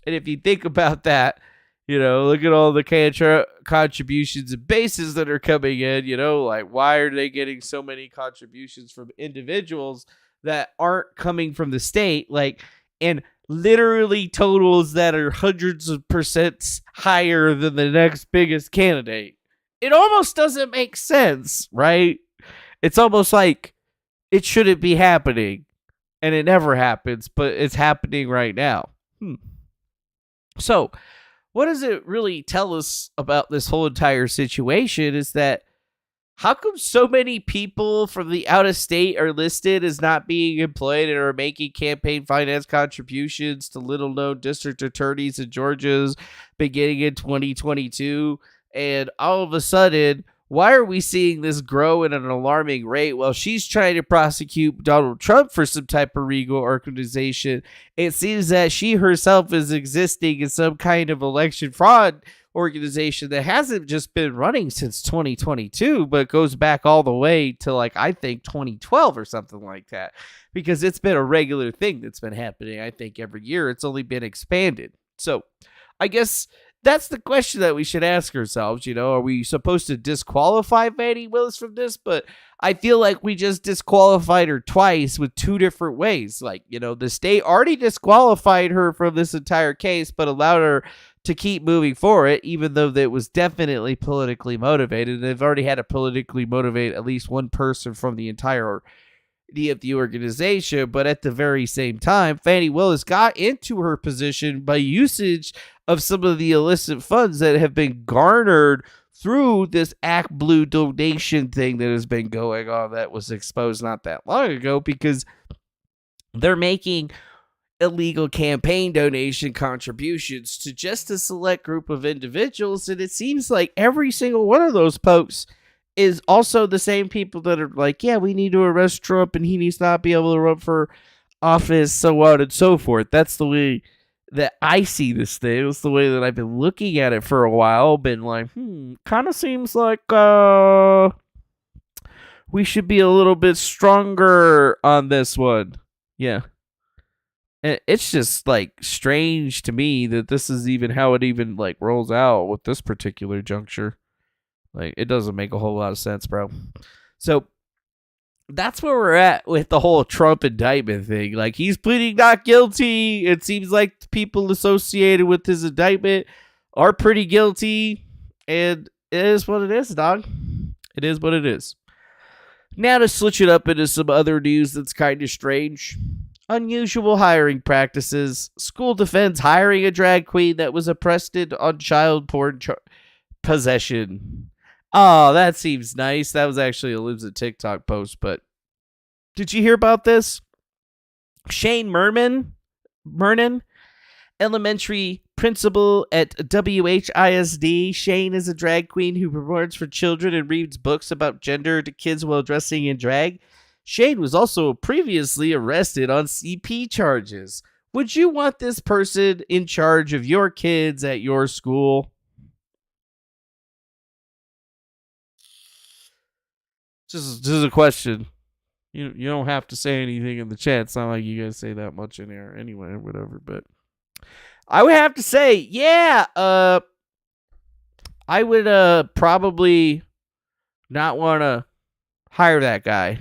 And if you think about that, look at all the contributions and bases that are coming in, like why are they getting so many contributions from individuals that aren't coming from the state? Like, and literally totals that are hundreds of percents higher than the next biggest candidate. It almost doesn't make sense, right? It's almost like it shouldn't be happening, and it never happens, but it's happening right now. So, what does it really tell us about this whole entire situation is that how come so many people from the out of state are listed as not being employed and are making campaign finance contributions to little known district attorneys in Georgia's beginning in 2022? And all of a sudden, why are we seeing this grow at an alarming rate while she's trying to prosecute Donald Trump for some type of legal organization? It seems that she herself is existing in some kind of election fraud organization that hasn't just been running since 2022, but goes back all the way to I think 2012 or something like that, because it's been a regular thing that's been happening. I think every year it's only been expanded. So I guess that's the question that we should ask ourselves. Are we supposed to disqualify Fani Willis from this? But I feel like we just disqualified her twice with two different ways. The state already disqualified her from this entire case, but allowed her to keep moving forward, even though that was definitely politically motivated. And they've already had to politically motivate at least one person from the entire of the organization. But at the very same time, Fani Willis got into her position by usage of some of the illicit funds that have been garnered through this Act Blue donation thing that has been going on that was exposed not that long ago, because they're making illegal campaign donation contributions to just a select group of individuals. And it seems like every single one of those folks is also the same people that are like, yeah, we need to arrest Trump and he needs not be able to run for office, so on and so forth. That's the way that I see this thing. It's the way that I've been looking at it for a while. Been like, kind of seems like we should be a little bit stronger on this one. Yeah. And it's just strange to me that this is even how it even rolls out with this particular juncture. It doesn't make a whole lot of sense, bro. So that's where we're at with the whole Trump indictment thing. He's pleading not guilty. It seems like the people associated with his indictment are pretty guilty. And it is what it is, dog. It is what it is. Now to switch it up into some other news that's kind of strange. Unusual hiring practices. School defends hiring a drag queen that was arrested on child porn possession. Oh, that seems nice. That was actually a legit TikTok post, but did you hear about this? Shane Mernon, elementary principal at WHISD. Shane is a drag queen who performs for children and reads books about gender to kids while dressing in drag. Shane was also previously arrested on CP charges. Would you want this person in charge of your kids at your school? Just a question. You don't have to say anything in the chat. It's not like you guys say that much in there anyway or whatever. But I would have to say, yeah. I would probably not want to hire that guy.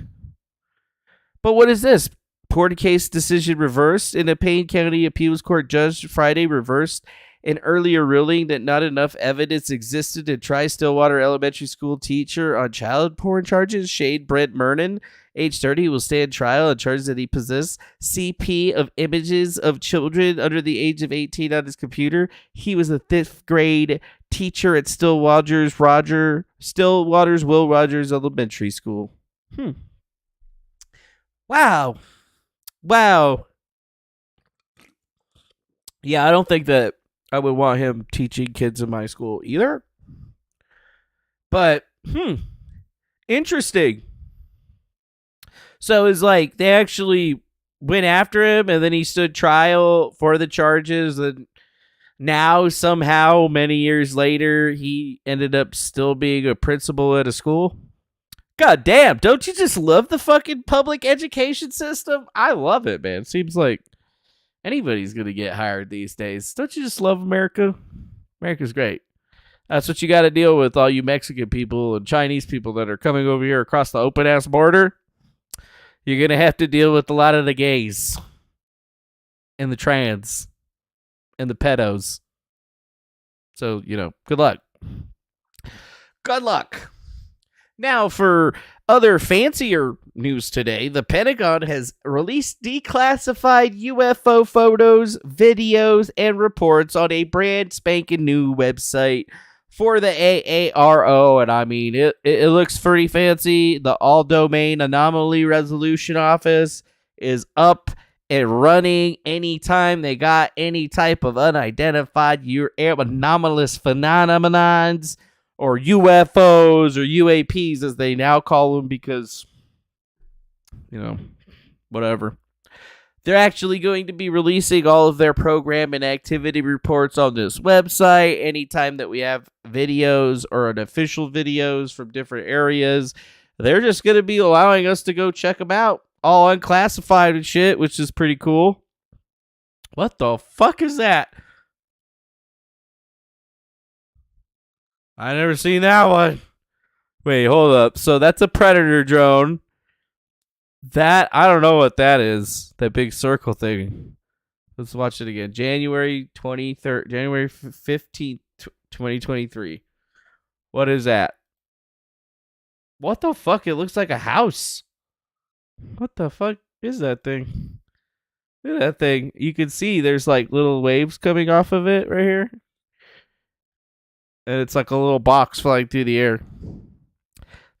But what is this? Court case decision reversed. In a Payne County Appeals Court judge Friday reversed an earlier ruling that not enough evidence existed to try Stillwater Elementary School teacher on child porn charges. Shane Brent Mernon, age 30, will stand trial on charges that he possessed CP of images of children under the age of 18 on his computer. He was a 5th grade teacher at Stillwater's Will Rogers Elementary School. Wow. Yeah, I don't think that I would want him teaching kids in my school either. But, interesting. So it's they actually went after him and then he stood trial for the charges. And Now, somehow, many years later, he ended up still being a principal at a school. God damn, don't you just love the fucking public education system? I love it, man. Seems like anybody's going to get hired these days. Don't you just love America? America's great. That's what you got to deal with, all you Mexican people and Chinese people that are coming over here across the open-ass border. You're going to have to deal with a lot of the gays and the trans and the pedos. So, good luck. Good luck. Now, for other fancier news today, the Pentagon has released declassified UFO photos, videos, and reports on a brand spanking new website for the AARO. And I mean, it looks pretty fancy. The All Domain Anomaly Resolution Office is up and running anytime they got any type of unidentified anomalous phenomenons, or UFOs, or UAPs as they now call them, because, whatever. They're actually going to be releasing all of their program and activity reports on this website. Anytime that we have videos or unofficial videos from different areas, they're just going to be allowing us to go check them out. All unclassified and shit, which is pretty cool. What the fuck is that? I never seen that one. Wait, hold up. So that's a Predator drone. That, I don't know what that is. That big circle thing. Let's watch it again. January 23rd, January 15th, 2023. What is that? What the fuck? It looks like a house. What the fuck is that thing? Look at that thing. You can see there's like little waves coming off of it right here. And it's like a little box flying through the air.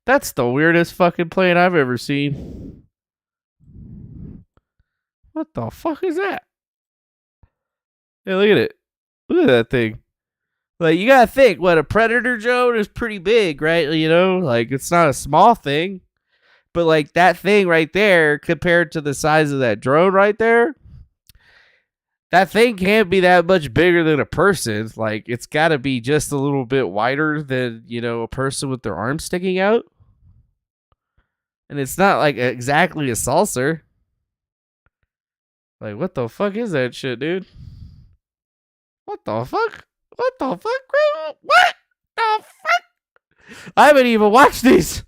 That's the weirdest fucking plane I've ever seen. What the fuck is that? Hey, look at it. Look at that thing. Like, you gotta think, what, a Predator drone is pretty big, right? Like, it's not a small thing. But, like, that thing right there, compared to the size of that drone right there, that thing can't be that much bigger than a person. Like, it's gotta be just a little bit wider than, a person with their arms sticking out. And it's not, like, exactly a saucer. Like, what the fuck is that shit, dude? What the fuck? What the fuck? What the fuck? I haven't even watched these.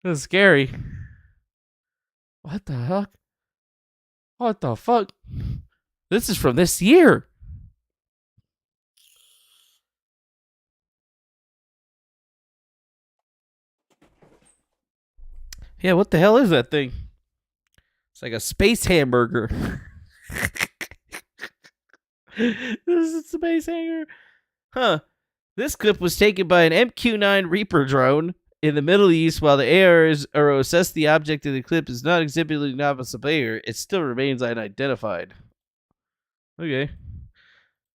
This is scary. What the heck? What the fuck? This is from this year. Yeah, what the hell is that thing? It's like a space hamburger. This is a space hamburger. Huh. This clip was taken by an MQ-9 Reaper drone in the Middle East. While the AARO assessed the object in the clip is not exhibiting novice behavior, it still remains unidentified. Okay.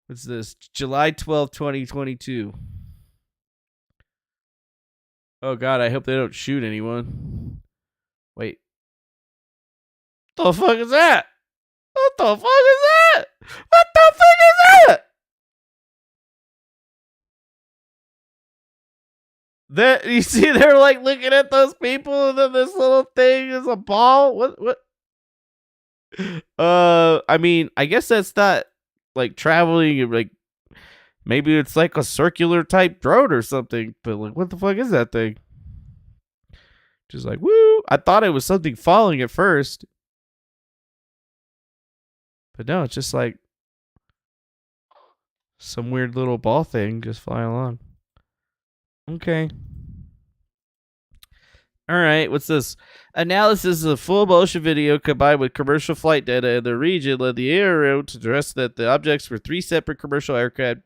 What's this? July 12th, 2022. Oh, God, I hope they don't shoot anyone. Wait. What the fuck is that? What the fuck is that? What the fuck is that? That, you see, they're like looking at those people, and then this little thing is a ball. What? I mean, I guess that's not like traveling. Like, maybe it's like a circular type drone or something. But like, what the fuck is that thing? Just like, woo! I thought it was something falling at first, but no, it's just like some weird little ball thing just flying along. Okay. All right, what's this? Analysis of full motion video combined with commercial flight data in the region led the AARO to address that the objects were 3 separate commercial aircraft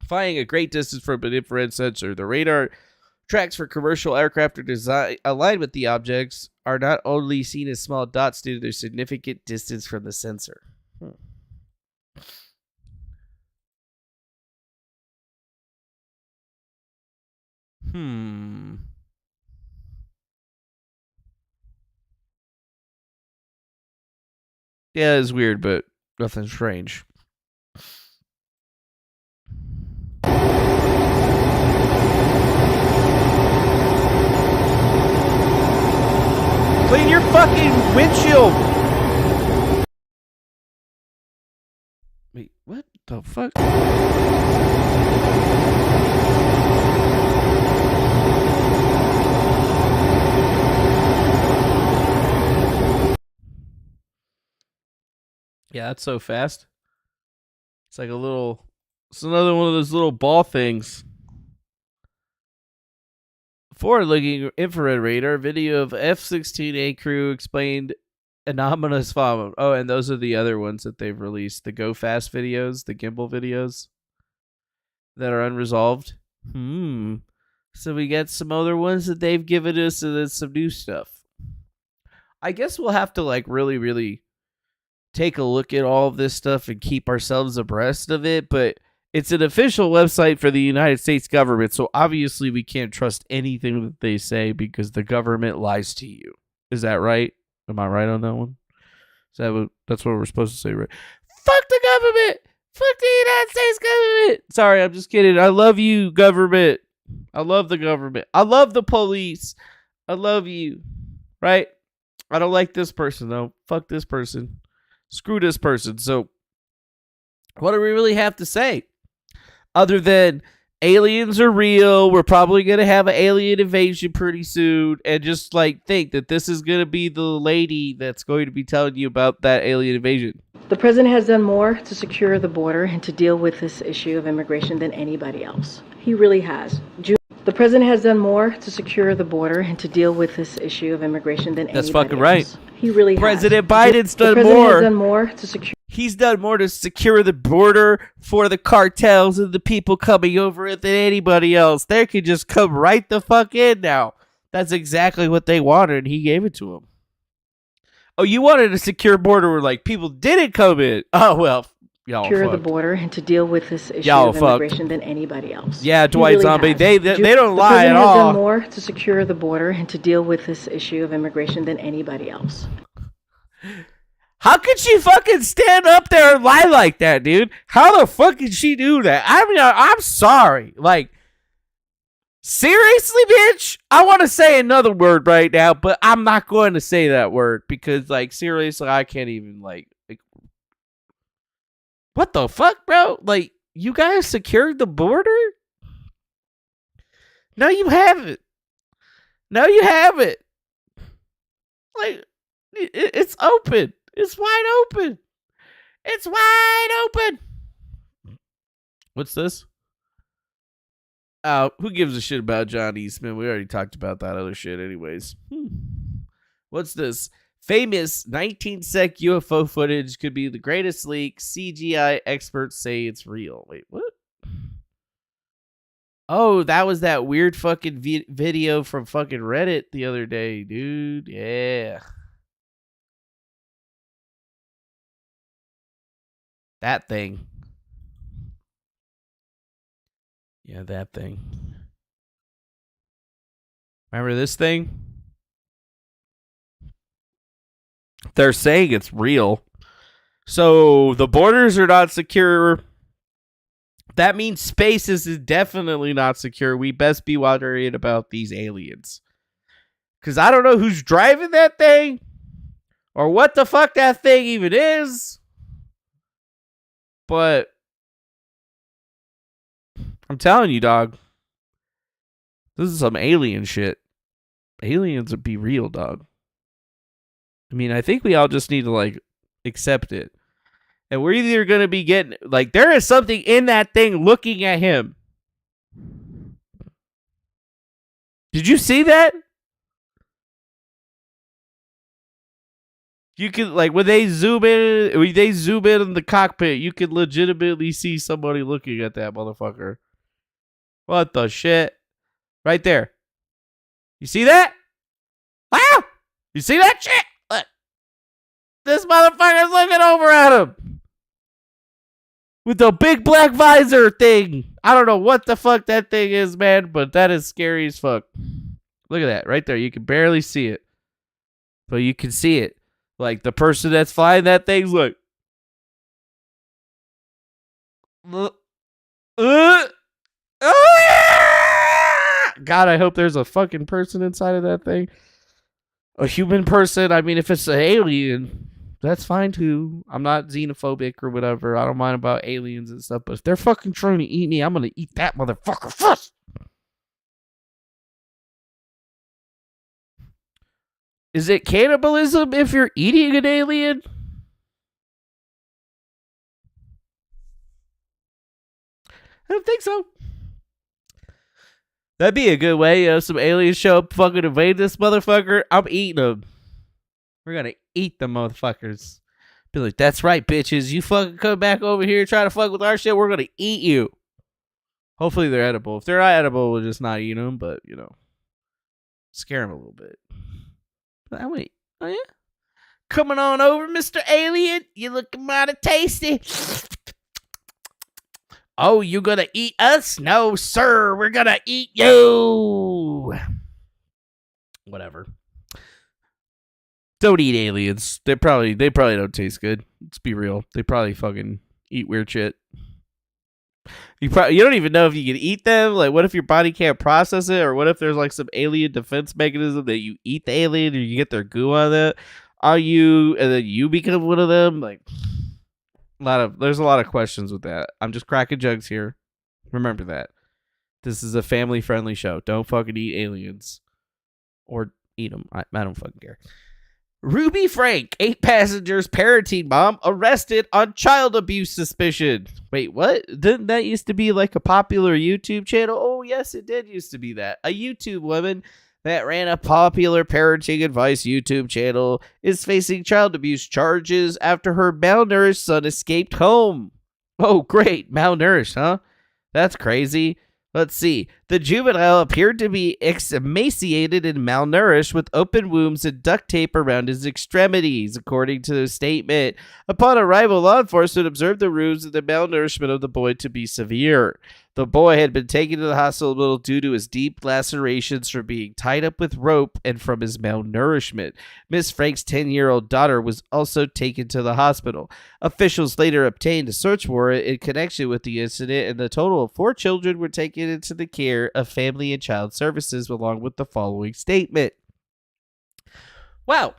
flying a great distance from an infrared sensor. The radar tracks for commercial aircraft are designed aligned with the objects are not only seen as small dots due to their significant distance from the sensor. Yeah, it's weird, but nothing strange. Clean your fucking windshield. Wait, what the fuck? Yeah, that's so fast. It's like it's another one of those little ball things. Forward-looking infrared radar video of F-16A crew explained anomalous phenomenon. Oh, and those are the other ones that they've released. The Go Fast videos, the gimbal videos that are unresolved. So we got some other ones that they've given us, and then some new stuff. I guess we'll have to like really, really take a look at all of this stuff and keep ourselves abreast of it, but it's an official website for the United States government, so obviously we can't trust anything that they say because the government lies to you. Is that right? Am I right on that one? That's what we're supposed to say, right? Fuck the government! Fuck the United States government! Sorry, I'm just kidding. I love you, government. I love the government. I love the police. I love you. Right? I don't like this person, though. Fuck this person. Screw this person. So, what do we really have to say? Other than aliens are real, we're probably going to have an alien invasion pretty soon, and just like think that this is going to be the lady that's going to be telling you about that alien invasion. The president has done more to secure the border and to deal with this issue of immigration than anybody else. He really has. The president has done more to secure the border and to deal with this issue of immigration than anybody else. That's fucking right. He really President has. Biden's done the president more. Has done more to secure. He's done more to secure the border for the cartels and the people coming over it than anybody else. They could just come right the fuck in now. That's exactly what they wanted, and he gave it to them. Oh, you wanted a secure border where like people didn't come in. Oh well, y'all secure fucked. the border and to deal with this issue of immigration than anybody else. Yeah, Dwight really Zombie. Has. They don't lie at all. The president has done more to secure the border and to deal with this issue of immigration than anybody else. How could she fucking stand up there and lie like that, dude? How the fuck did she do that? I mean, I'm sorry. Like, seriously, bitch? I want to say another word right now, but I'm not going to say that word because, like, seriously, I can't even, like what the fuck, bro? Like, you guys secured the border? No, you haven't. No, you haven't. Like, it's open. It's wide open. It's wide open. What's this? Who gives a shit about John Eastman? We already talked about that other shit anyways. What's this? Famous 19-sec UFO footage could be the greatest leak. CGI experts say it's real. Wait, what? Oh, that was that weird fucking video from fucking Reddit the other day, dude. Yeah. That thing. Yeah, that thing. Remember this thing? They're saying it's real. So the borders are not secure. That means space is definitely not secure. We best be worried about these aliens. Because I don't know who's driving that thing or what the fuck that thing even is. But I'm telling you, dog, this is some alien shit. Aliens would be real, dog. I mean, I think we all just need to, like, accept it. And we're either going to be getting, like, there is something in that thing looking at him. Did you see that? You could, like, when they zoom in in the cockpit, you could legitimately see somebody looking at that motherfucker. What the shit? Right there. You see that? Ah! You see that shit? Look. This motherfucker's looking over at him. With the big black visor thing. I don't know what the fuck that thing is, man, but that is scary as fuck. Look at that. Right there. You can barely see it. But you can see it. Like, the person that's flying that thing's like, God, I hope there's a fucking person inside of that thing. a human person. I mean, if it's an alien, that's fine too. I'm not xenophobic or whatever. I don't mind about aliens and stuff. But if they're fucking trying to eat me, I'm gonna eat that motherfucker first. Is it cannibalism if you're eating an alien? I don't think so. That'd be a good way. Some aliens show up, fucking invade this motherfucker. I'm eating them. We're gonna eat the motherfuckers. Be like, that's right, bitches. You fucking come back over here try to fuck with our shit. We're gonna eat you. Hopefully they're edible. If they're not edible, we'll just not eat them. But scare them a little bit. But wait, oh yeah, coming on over, Mr. Alien. You looking mighty tasty. Oh, you gonna eat us? No, sir. We're gonna eat you. Whatever. Don't eat aliens. They probably don't taste good. Let's be real. They probably fucking eat weird shit. You don't even know if you can eat them. Like, what if your body can't process it, or what if there's like some alien defense mechanism that you eat the alien or you get their goo on it? And then you become one of them? Like, there's a lot of questions with that. I'm just cracking jokes here. Remember that. This is a family-friendly show. Don't fucking eat aliens. Or eat them. I don't fucking care. Ruby Frank, 8 passengers, parenting mom, arrested on child abuse suspicion. Wait, what? Didn't that used to be like a popular YouTube channel? Oh, yes, it did used to be that. A YouTube woman that ran a popular parenting advice YouTube channel is facing child abuse charges after her malnourished son escaped home. Oh, great. Malnourished, huh? That's crazy. Let's see. The juvenile appeared to be emaciated and malnourished with open wounds and duct tape around his extremities, according to the statement. Upon arrival, law enforcement observed the wounds and the malnourishment of the boy to be severe. The boy had been taken to the hospital due to his deep lacerations from being tied up with rope and from his malnourishment. Miss Frank's 10-year-old daughter was also taken to the hospital. Officials later obtained a search warrant in connection with the incident, and the total of 4 children were taken into the care of Family and Child Services, along with the following statement. Wow.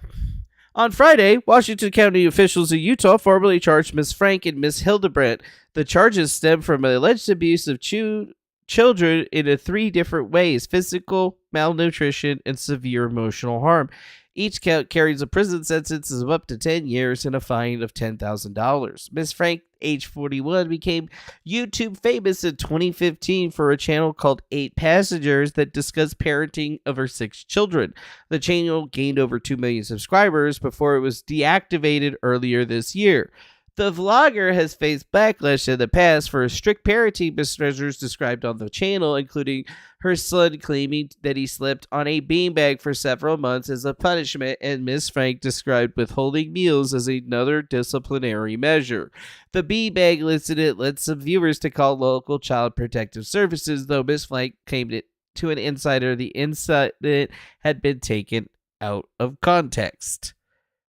On Friday, Washington County officials in Utah formally charged Miss Frank and Miss Hildebrandt. The charges stem from alleged abuse of children in 3 different ways: physical, malnutrition, and severe emotional harm. Each count carries a prison sentence of up to 10 years and a fine of $10,000. Miss Frank, age 41, became YouTube famous in 2015 for a channel called 8 Passengers that discussed parenting of her 6 children. The channel gained over 2 million subscribers before it was deactivated earlier this year. The vlogger has faced backlash in the past for strict parenting measures described on the channel, including her son claiming that he slept on a beanbag for several months as a punishment, and Miss Frank described withholding meals as another disciplinary measure. The beanbag incident led some viewers to call local child protective services, though Miss Frank claimed it to an insider the incident had been taken out of context.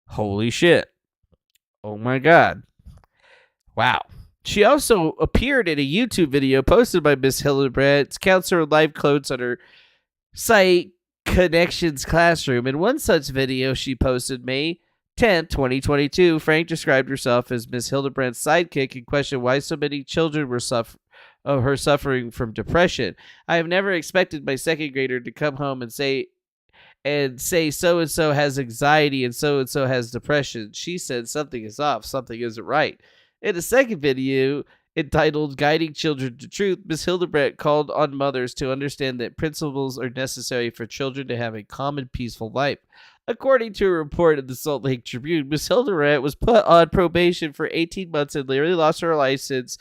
Holy shit. Oh my god. Wow. She also appeared in a YouTube video posted by Miss Hildebrandt, counts her live quotes on her site, Connections Classroom. In one such video she posted May 10th, 2022, Frank described herself as Miss Hildebrandt's sidekick and questioned why so many children were suffering from depression. I have never expected my second grader to come home and say so-and-so has anxiety and so-and-so has depression. She said something is off, something isn't right. In a second video entitled Guiding Children to Truth, Ms. Hildebrandt called on mothers to understand that principles are necessary for children to have a calm and peaceful life. According to a report in the Salt Lake Tribune, Ms. Hildebrandt was put on probation for 18 months and nearly lost her license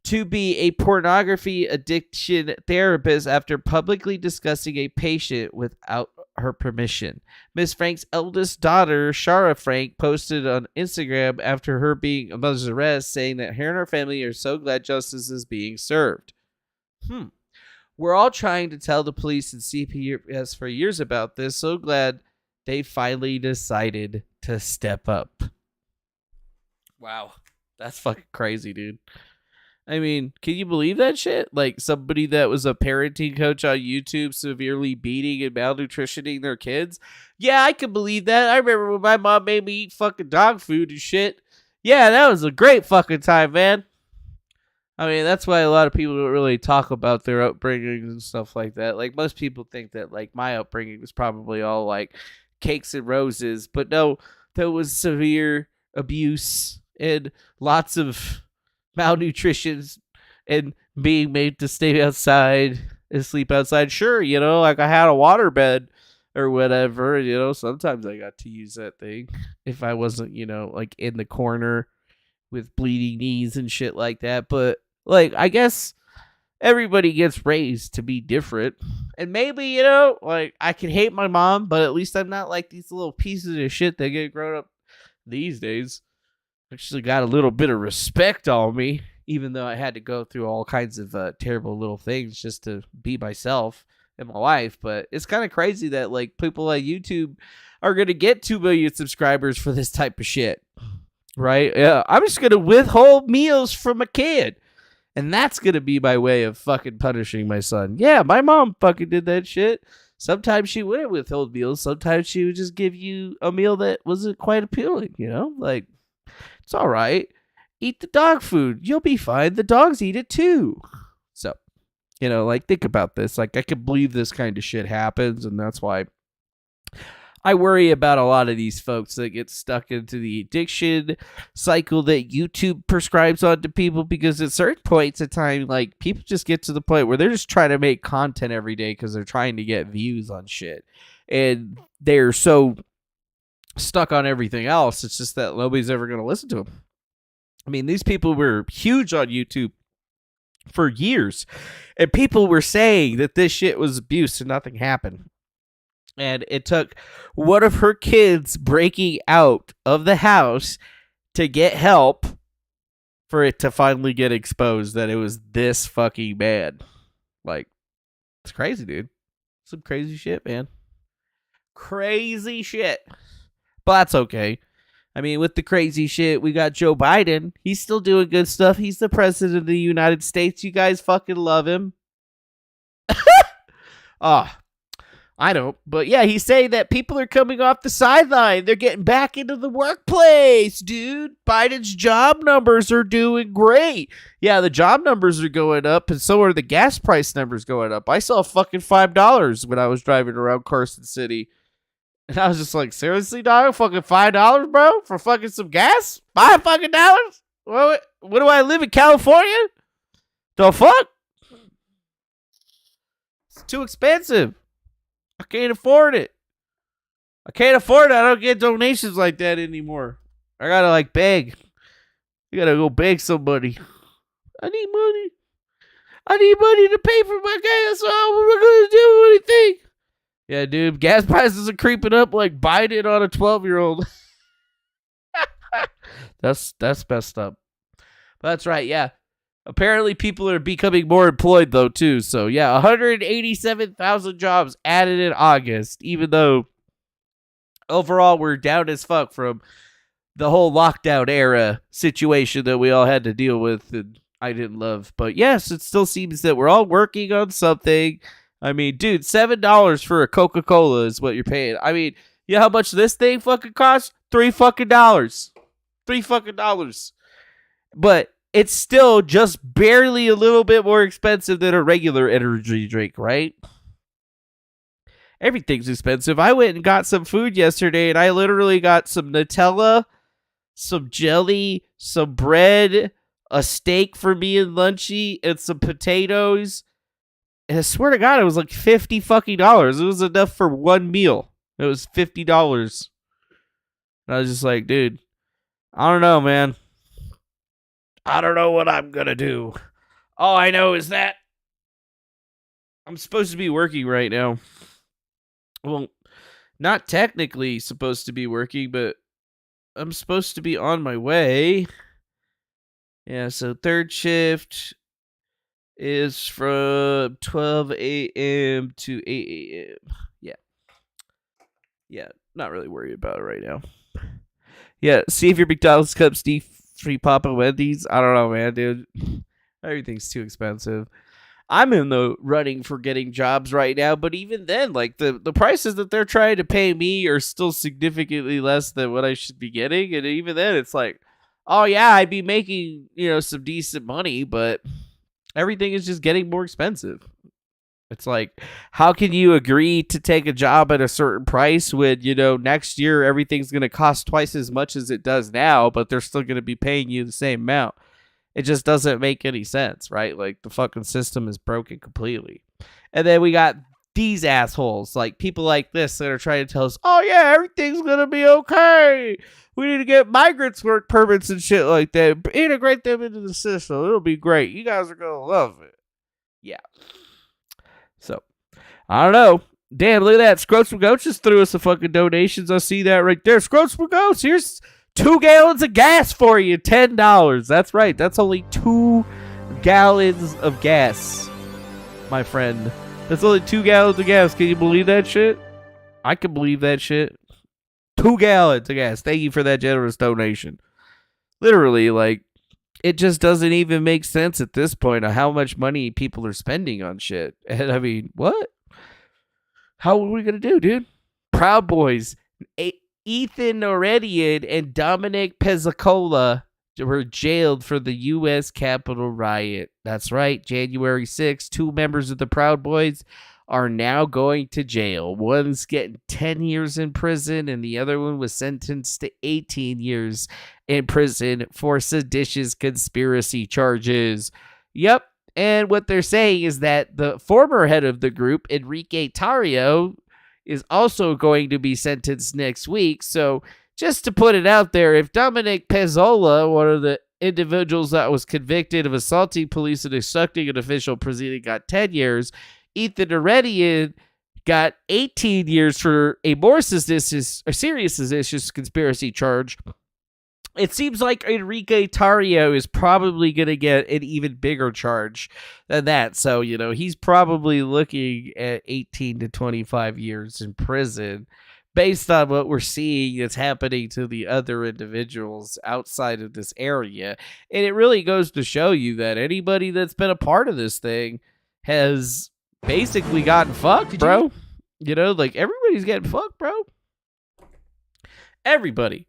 to be a pornography addiction therapist after publicly discussing a patient without her permission. Miss Frank's eldest daughter, Shara Frank, posted on Instagram after her being a mother's arrest, saying that her and her family are so glad justice is being served. We're all trying to tell the police and CPS for years about this. So glad they finally decided to step up. Wow. That's fucking crazy, dude. I mean, can you believe that shit? Like somebody that was a parenting coach on YouTube severely beating and malnutritioning their kids. Yeah, I can believe that. I remember when my mom made me eat fucking dog food and shit. Yeah, that was a great fucking time, man. I mean, that's why a lot of people don't really talk about their upbringings and stuff like that. Like, most people think that, like, my upbringing was probably all, like, cakes and roses. But no, there was severe abuse and lots of malnutrition and being made to stay outside and sleep outside. Sure, you know, like, I had a water bed or whatever. You know, sometimes I got to use that thing if I wasn't, you know, like, in the corner with bleeding knees and shit like that. But like, I guess everybody gets raised to be different. And maybe, you know, like, I can hate my mom, but at least I'm not like these little pieces of shit that get grown up these days. Actually got a little bit of respect on me, even though I had to go through all kinds of terrible little things just to be myself and my life. But it's kind of crazy that, like, people like YouTube are going to get 2 million subscribers for this type of shit. Right? Yeah, I'm just going to withhold meals from a kid. And that's going to be my way of fucking punishing my son. Yeah, my mom fucking did that shit. Sometimes she wouldn't withhold meals. Sometimes she would just give you a meal that wasn't quite appealing, you know? Like, it's all right. Eat the dog food. You'll be fine. The dogs eat it too. So, you know, like, think about this. Like, I can believe this kind of shit happens, and that's why I worry about a lot of these folks that get stuck into the addiction cycle that YouTube prescribes onto people, because at certain points in time, like, people just get to the point where they're just trying to make content every day because they're trying to get views on shit. And they're so stuck on everything else. It's just that nobody's ever going to listen to them. I mean, these people were huge on YouTube for years, and people were saying that this shit was abuse and nothing happened. And it took one of her kids breaking out of the house to get help for it to finally get exposed that it was this fucking bad. Like, it's crazy, dude. Some crazy shit, man. Crazy shit. But that's okay. I mean, with the crazy shit, we got Joe Biden. He's still doing good stuff. He's the president of the United States. You guys fucking love him. I don't. But yeah, he's saying that people are coming off the sideline. They're getting back into the workplace, dude. Biden's job numbers are doing great. Yeah, the job numbers are going up, and so are the gas price numbers going up. I saw fucking $5 when I was driving around Carson City. And I was just like, seriously, dog? Fucking $5, bro? For fucking some gas? $5 fucking dollars? What do I live in California? The fuck? It's too expensive. I can't afford it. I don't get donations like that anymore. I gotta, like, beg. You gotta go beg somebody. I need money. I need money to pay for my gas. Oh, what am I gonna do? What do you think? Yeah, dude, gas prices are creeping up like Biden on a 12-year-old. That's messed up. But that's right, yeah. Apparently, people are becoming more employed, though, too. So, yeah, 187,000 jobs added in August, even though overall we're down as fuck from the whole lockdown era situation that we all had to deal with and I didn't love. But, yes, it still seems that we're all working on something. I mean, dude, $7 for a Coca-Cola is what you're paying. I mean, you know how much this thing fucking costs? $3 fucking dollars. $3 fucking dollars. But it's still just barely a little bit more expensive than a regular energy drink, right? Everything's expensive. I went and got some food yesterday, and I literally got some Nutella, some jelly, some bread, a steak for me and Lunchy, and some potatoes. And I swear to God, it was like $50 fucking dollars. It was enough for one meal. It was $50. And I was just like, dude, I don't know, man. I don't know what I'm going to do. All I know is that I'm supposed to be working right now. Well, not technically supposed to be working, but I'm supposed to be on my way. Yeah, so third shift is from 12 a.m. to 8 a.m. Yeah, not really worried about it right now. Yeah, see if your McDonald's cups free Papa Wendy's. I don't know, man, dude. Everything's too expensive. I'm in the running for getting jobs right now, but even then, like the prices that they're trying to pay me are still significantly less than what I should be getting. And even then, it's like, oh yeah, I'd be making, some decent money, but everything is just getting more expensive. It's like, how can you agree to take a job at a certain price when, next year everything's going to cost twice as much as it does now, but they're still going to be paying you the same amount? It just doesn't make any sense, right? Like, the fucking system is broken completely. And then we got these assholes, like people like this that are trying to tell us, oh yeah, everything's going to be okay. We need to get migrants work permits and shit like that. Integrate them into the system. It'll be great. You guys are going to love it. Yeah. So, I don't know. Damn, look at that. Scroats from Goats just threw us some fucking donations. I see that right there. Scroats from Goats, here's 2 gallons of gas for you. $10. That's right. That's only 2 gallons of gas, my friend. That's only 2 gallons of gas. Can you believe that shit? I can believe that shit. 2 gallons of gas. Thank you for that generous donation. Literally, like, it just doesn't even make sense at this point of how much money people are spending on shit. And I mean, what? How are we going to do, dude? Proud Boys, Ethan Noredian and Dominic Pezzicola were jailed for the U.S. Capitol riot. That's right, January 6th, 2 members of the Proud Boys are now going to jail. One's getting 10 years in prison, and the other one was sentenced to 18 years in prison for seditious conspiracy charges. Yep, and what they're saying is that the former head of the group, Enrique Tarrio, is also going to be sentenced next week. So just to put it out there, if Dominic Pezzola, one of the individuals that was convicted of assaulting police and obstructing an official proceeding, got 10 years, Ethan Noredian got 18 years for a more serious seditious conspiracy charge. It seems like Enrique Tarrio is probably going to get an even bigger charge than that. So, he's probably looking at 18 to 25 years in prison based on what we're seeing that's happening to the other individuals outside of this area. And it really goes to show you that anybody that's been a part of this thing has basically gotten fucked, bro. Like, everybody's getting fucked, bro. Everybody.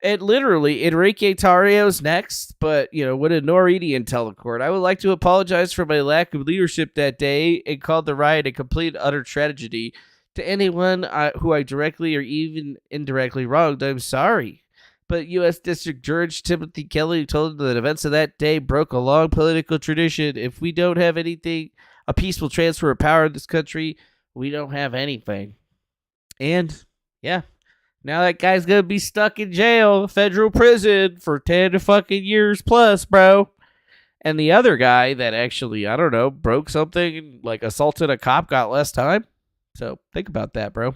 And literally, Enrique Tarrio's next, but, what did Noredian tell the court? I would like to apologize for my lack of leadership that day and called the riot a complete utter tragedy. To anyone who I directly or even indirectly wronged, I'm sorry. But U.S. District Judge Timothy Kelly told him that events of that day broke a long political tradition. If we don't have anything, a peaceful transfer of power in this country, we don't have anything. And, yeah. Now that guy's going to be stuck in jail, federal prison, for 10 fucking years plus, bro. And the other guy that actually, I don't know, broke something, like assaulted a cop, got less time. So think about that, bro.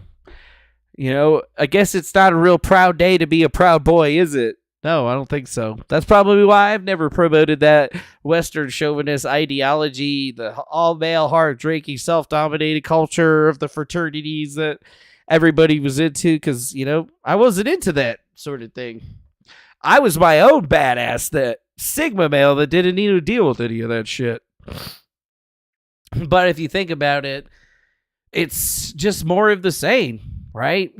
I guess it's not a real proud day to be a proud boy, is it? No, I don't think so. That's probably why I've never promoted that Western chauvinist ideology, the all-male, hard-drinking, self-dominated culture of the fraternities that everybody was into, because, I wasn't into that sort of thing. I was my own badass, that Sigma male that didn't need to deal with any of that shit. But if you think about it, it's just more of the same, right?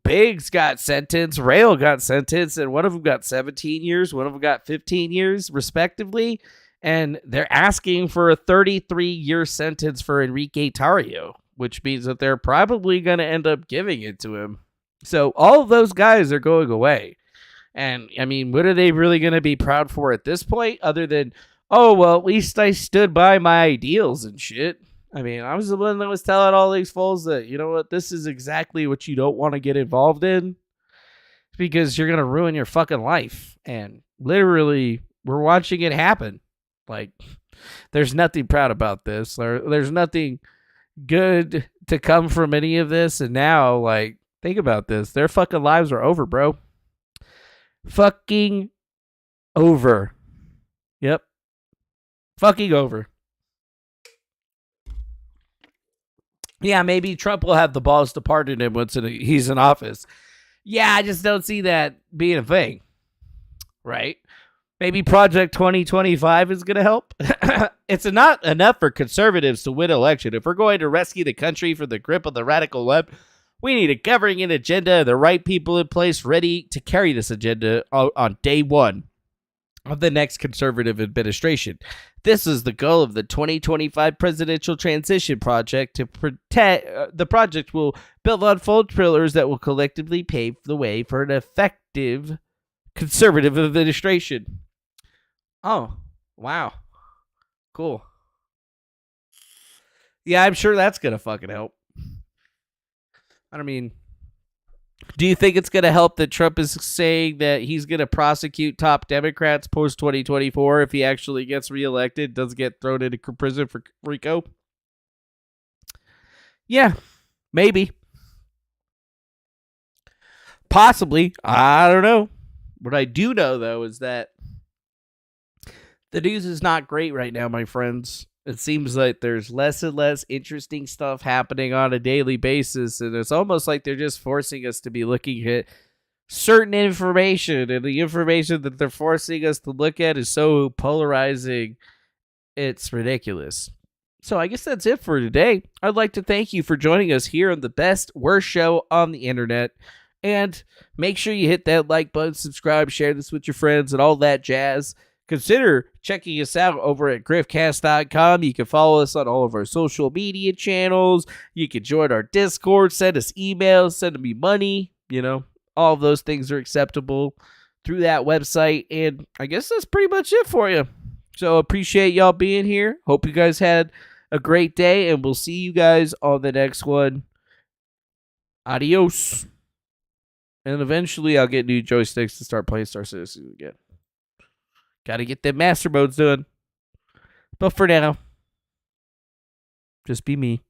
Biggs got sentenced, Rail got sentenced, and one of them got 17 years, one of them got 15 years, respectively. And they're asking for a 33-year sentence for Enrique Tarrio, which means that they're probably going to end up giving it to him. So all of those guys are going away. And, I mean, what are they really going to be proud for at this point? Other than, oh, well, at least I stood by my ideals and shit. I mean, I was the one that was telling all these fools that, you know what, this is exactly what you don't want to get involved in. Because you're going to ruin your fucking life. And literally, we're watching it happen. Like, there's nothing proud about this. There's nothing good to come from any of this. And now, like, think about this. Their fucking lives are over, bro. Fucking over. Yep. Fucking over. Yeah, maybe Trump will have the balls to pardon him once he's in office. Yeah, I just don't see that being a thing. Right? Maybe Project 2025 is going to help. It's not enough for conservatives to win election. If we're going to rescue the country from the grip of the radical left, we need a governing agenda and the right people in place ready to carry this agenda on day one of the next conservative administration. This is the goal of the 2025 Presidential Transition Project. To protect the project will build on 4 pillars that will collectively pave the way for an effective conservative administration. Oh, wow. Cool. Yeah, I'm sure that's going to fucking help. I mean, do you think it's going to help that Trump is saying that he's going to prosecute top Democrats post 2024 if he actually gets reelected, doesn't get thrown into prison for RICO? Yeah, maybe. Possibly. I don't know. What I do know, though, is that the news is not great right now, my friends. It seems like there's less and less interesting stuff happening on a daily basis, and it's almost like they're just forcing us to be looking at certain information, and the information that they're forcing us to look at is so polarizing, it's ridiculous. So I guess that's it for today. I'd like to thank you for joining us here on the best, worst show on the internet, and make sure you hit that like button, subscribe, share this with your friends, and all that jazz. Consider checking us out over at griftcast.com. You can follow us on all of our social media channels. You can join our Discord, send us emails, send me money. You know, all of those things are acceptable through that website. And I guess that's pretty much it for you. So appreciate y'all being here. Hope you guys had a great day, and we'll see you guys on the next one. Adios. And eventually I'll get new joysticks to start playing Star Citizen again. Gotta get them master modes done. But for now, just be me.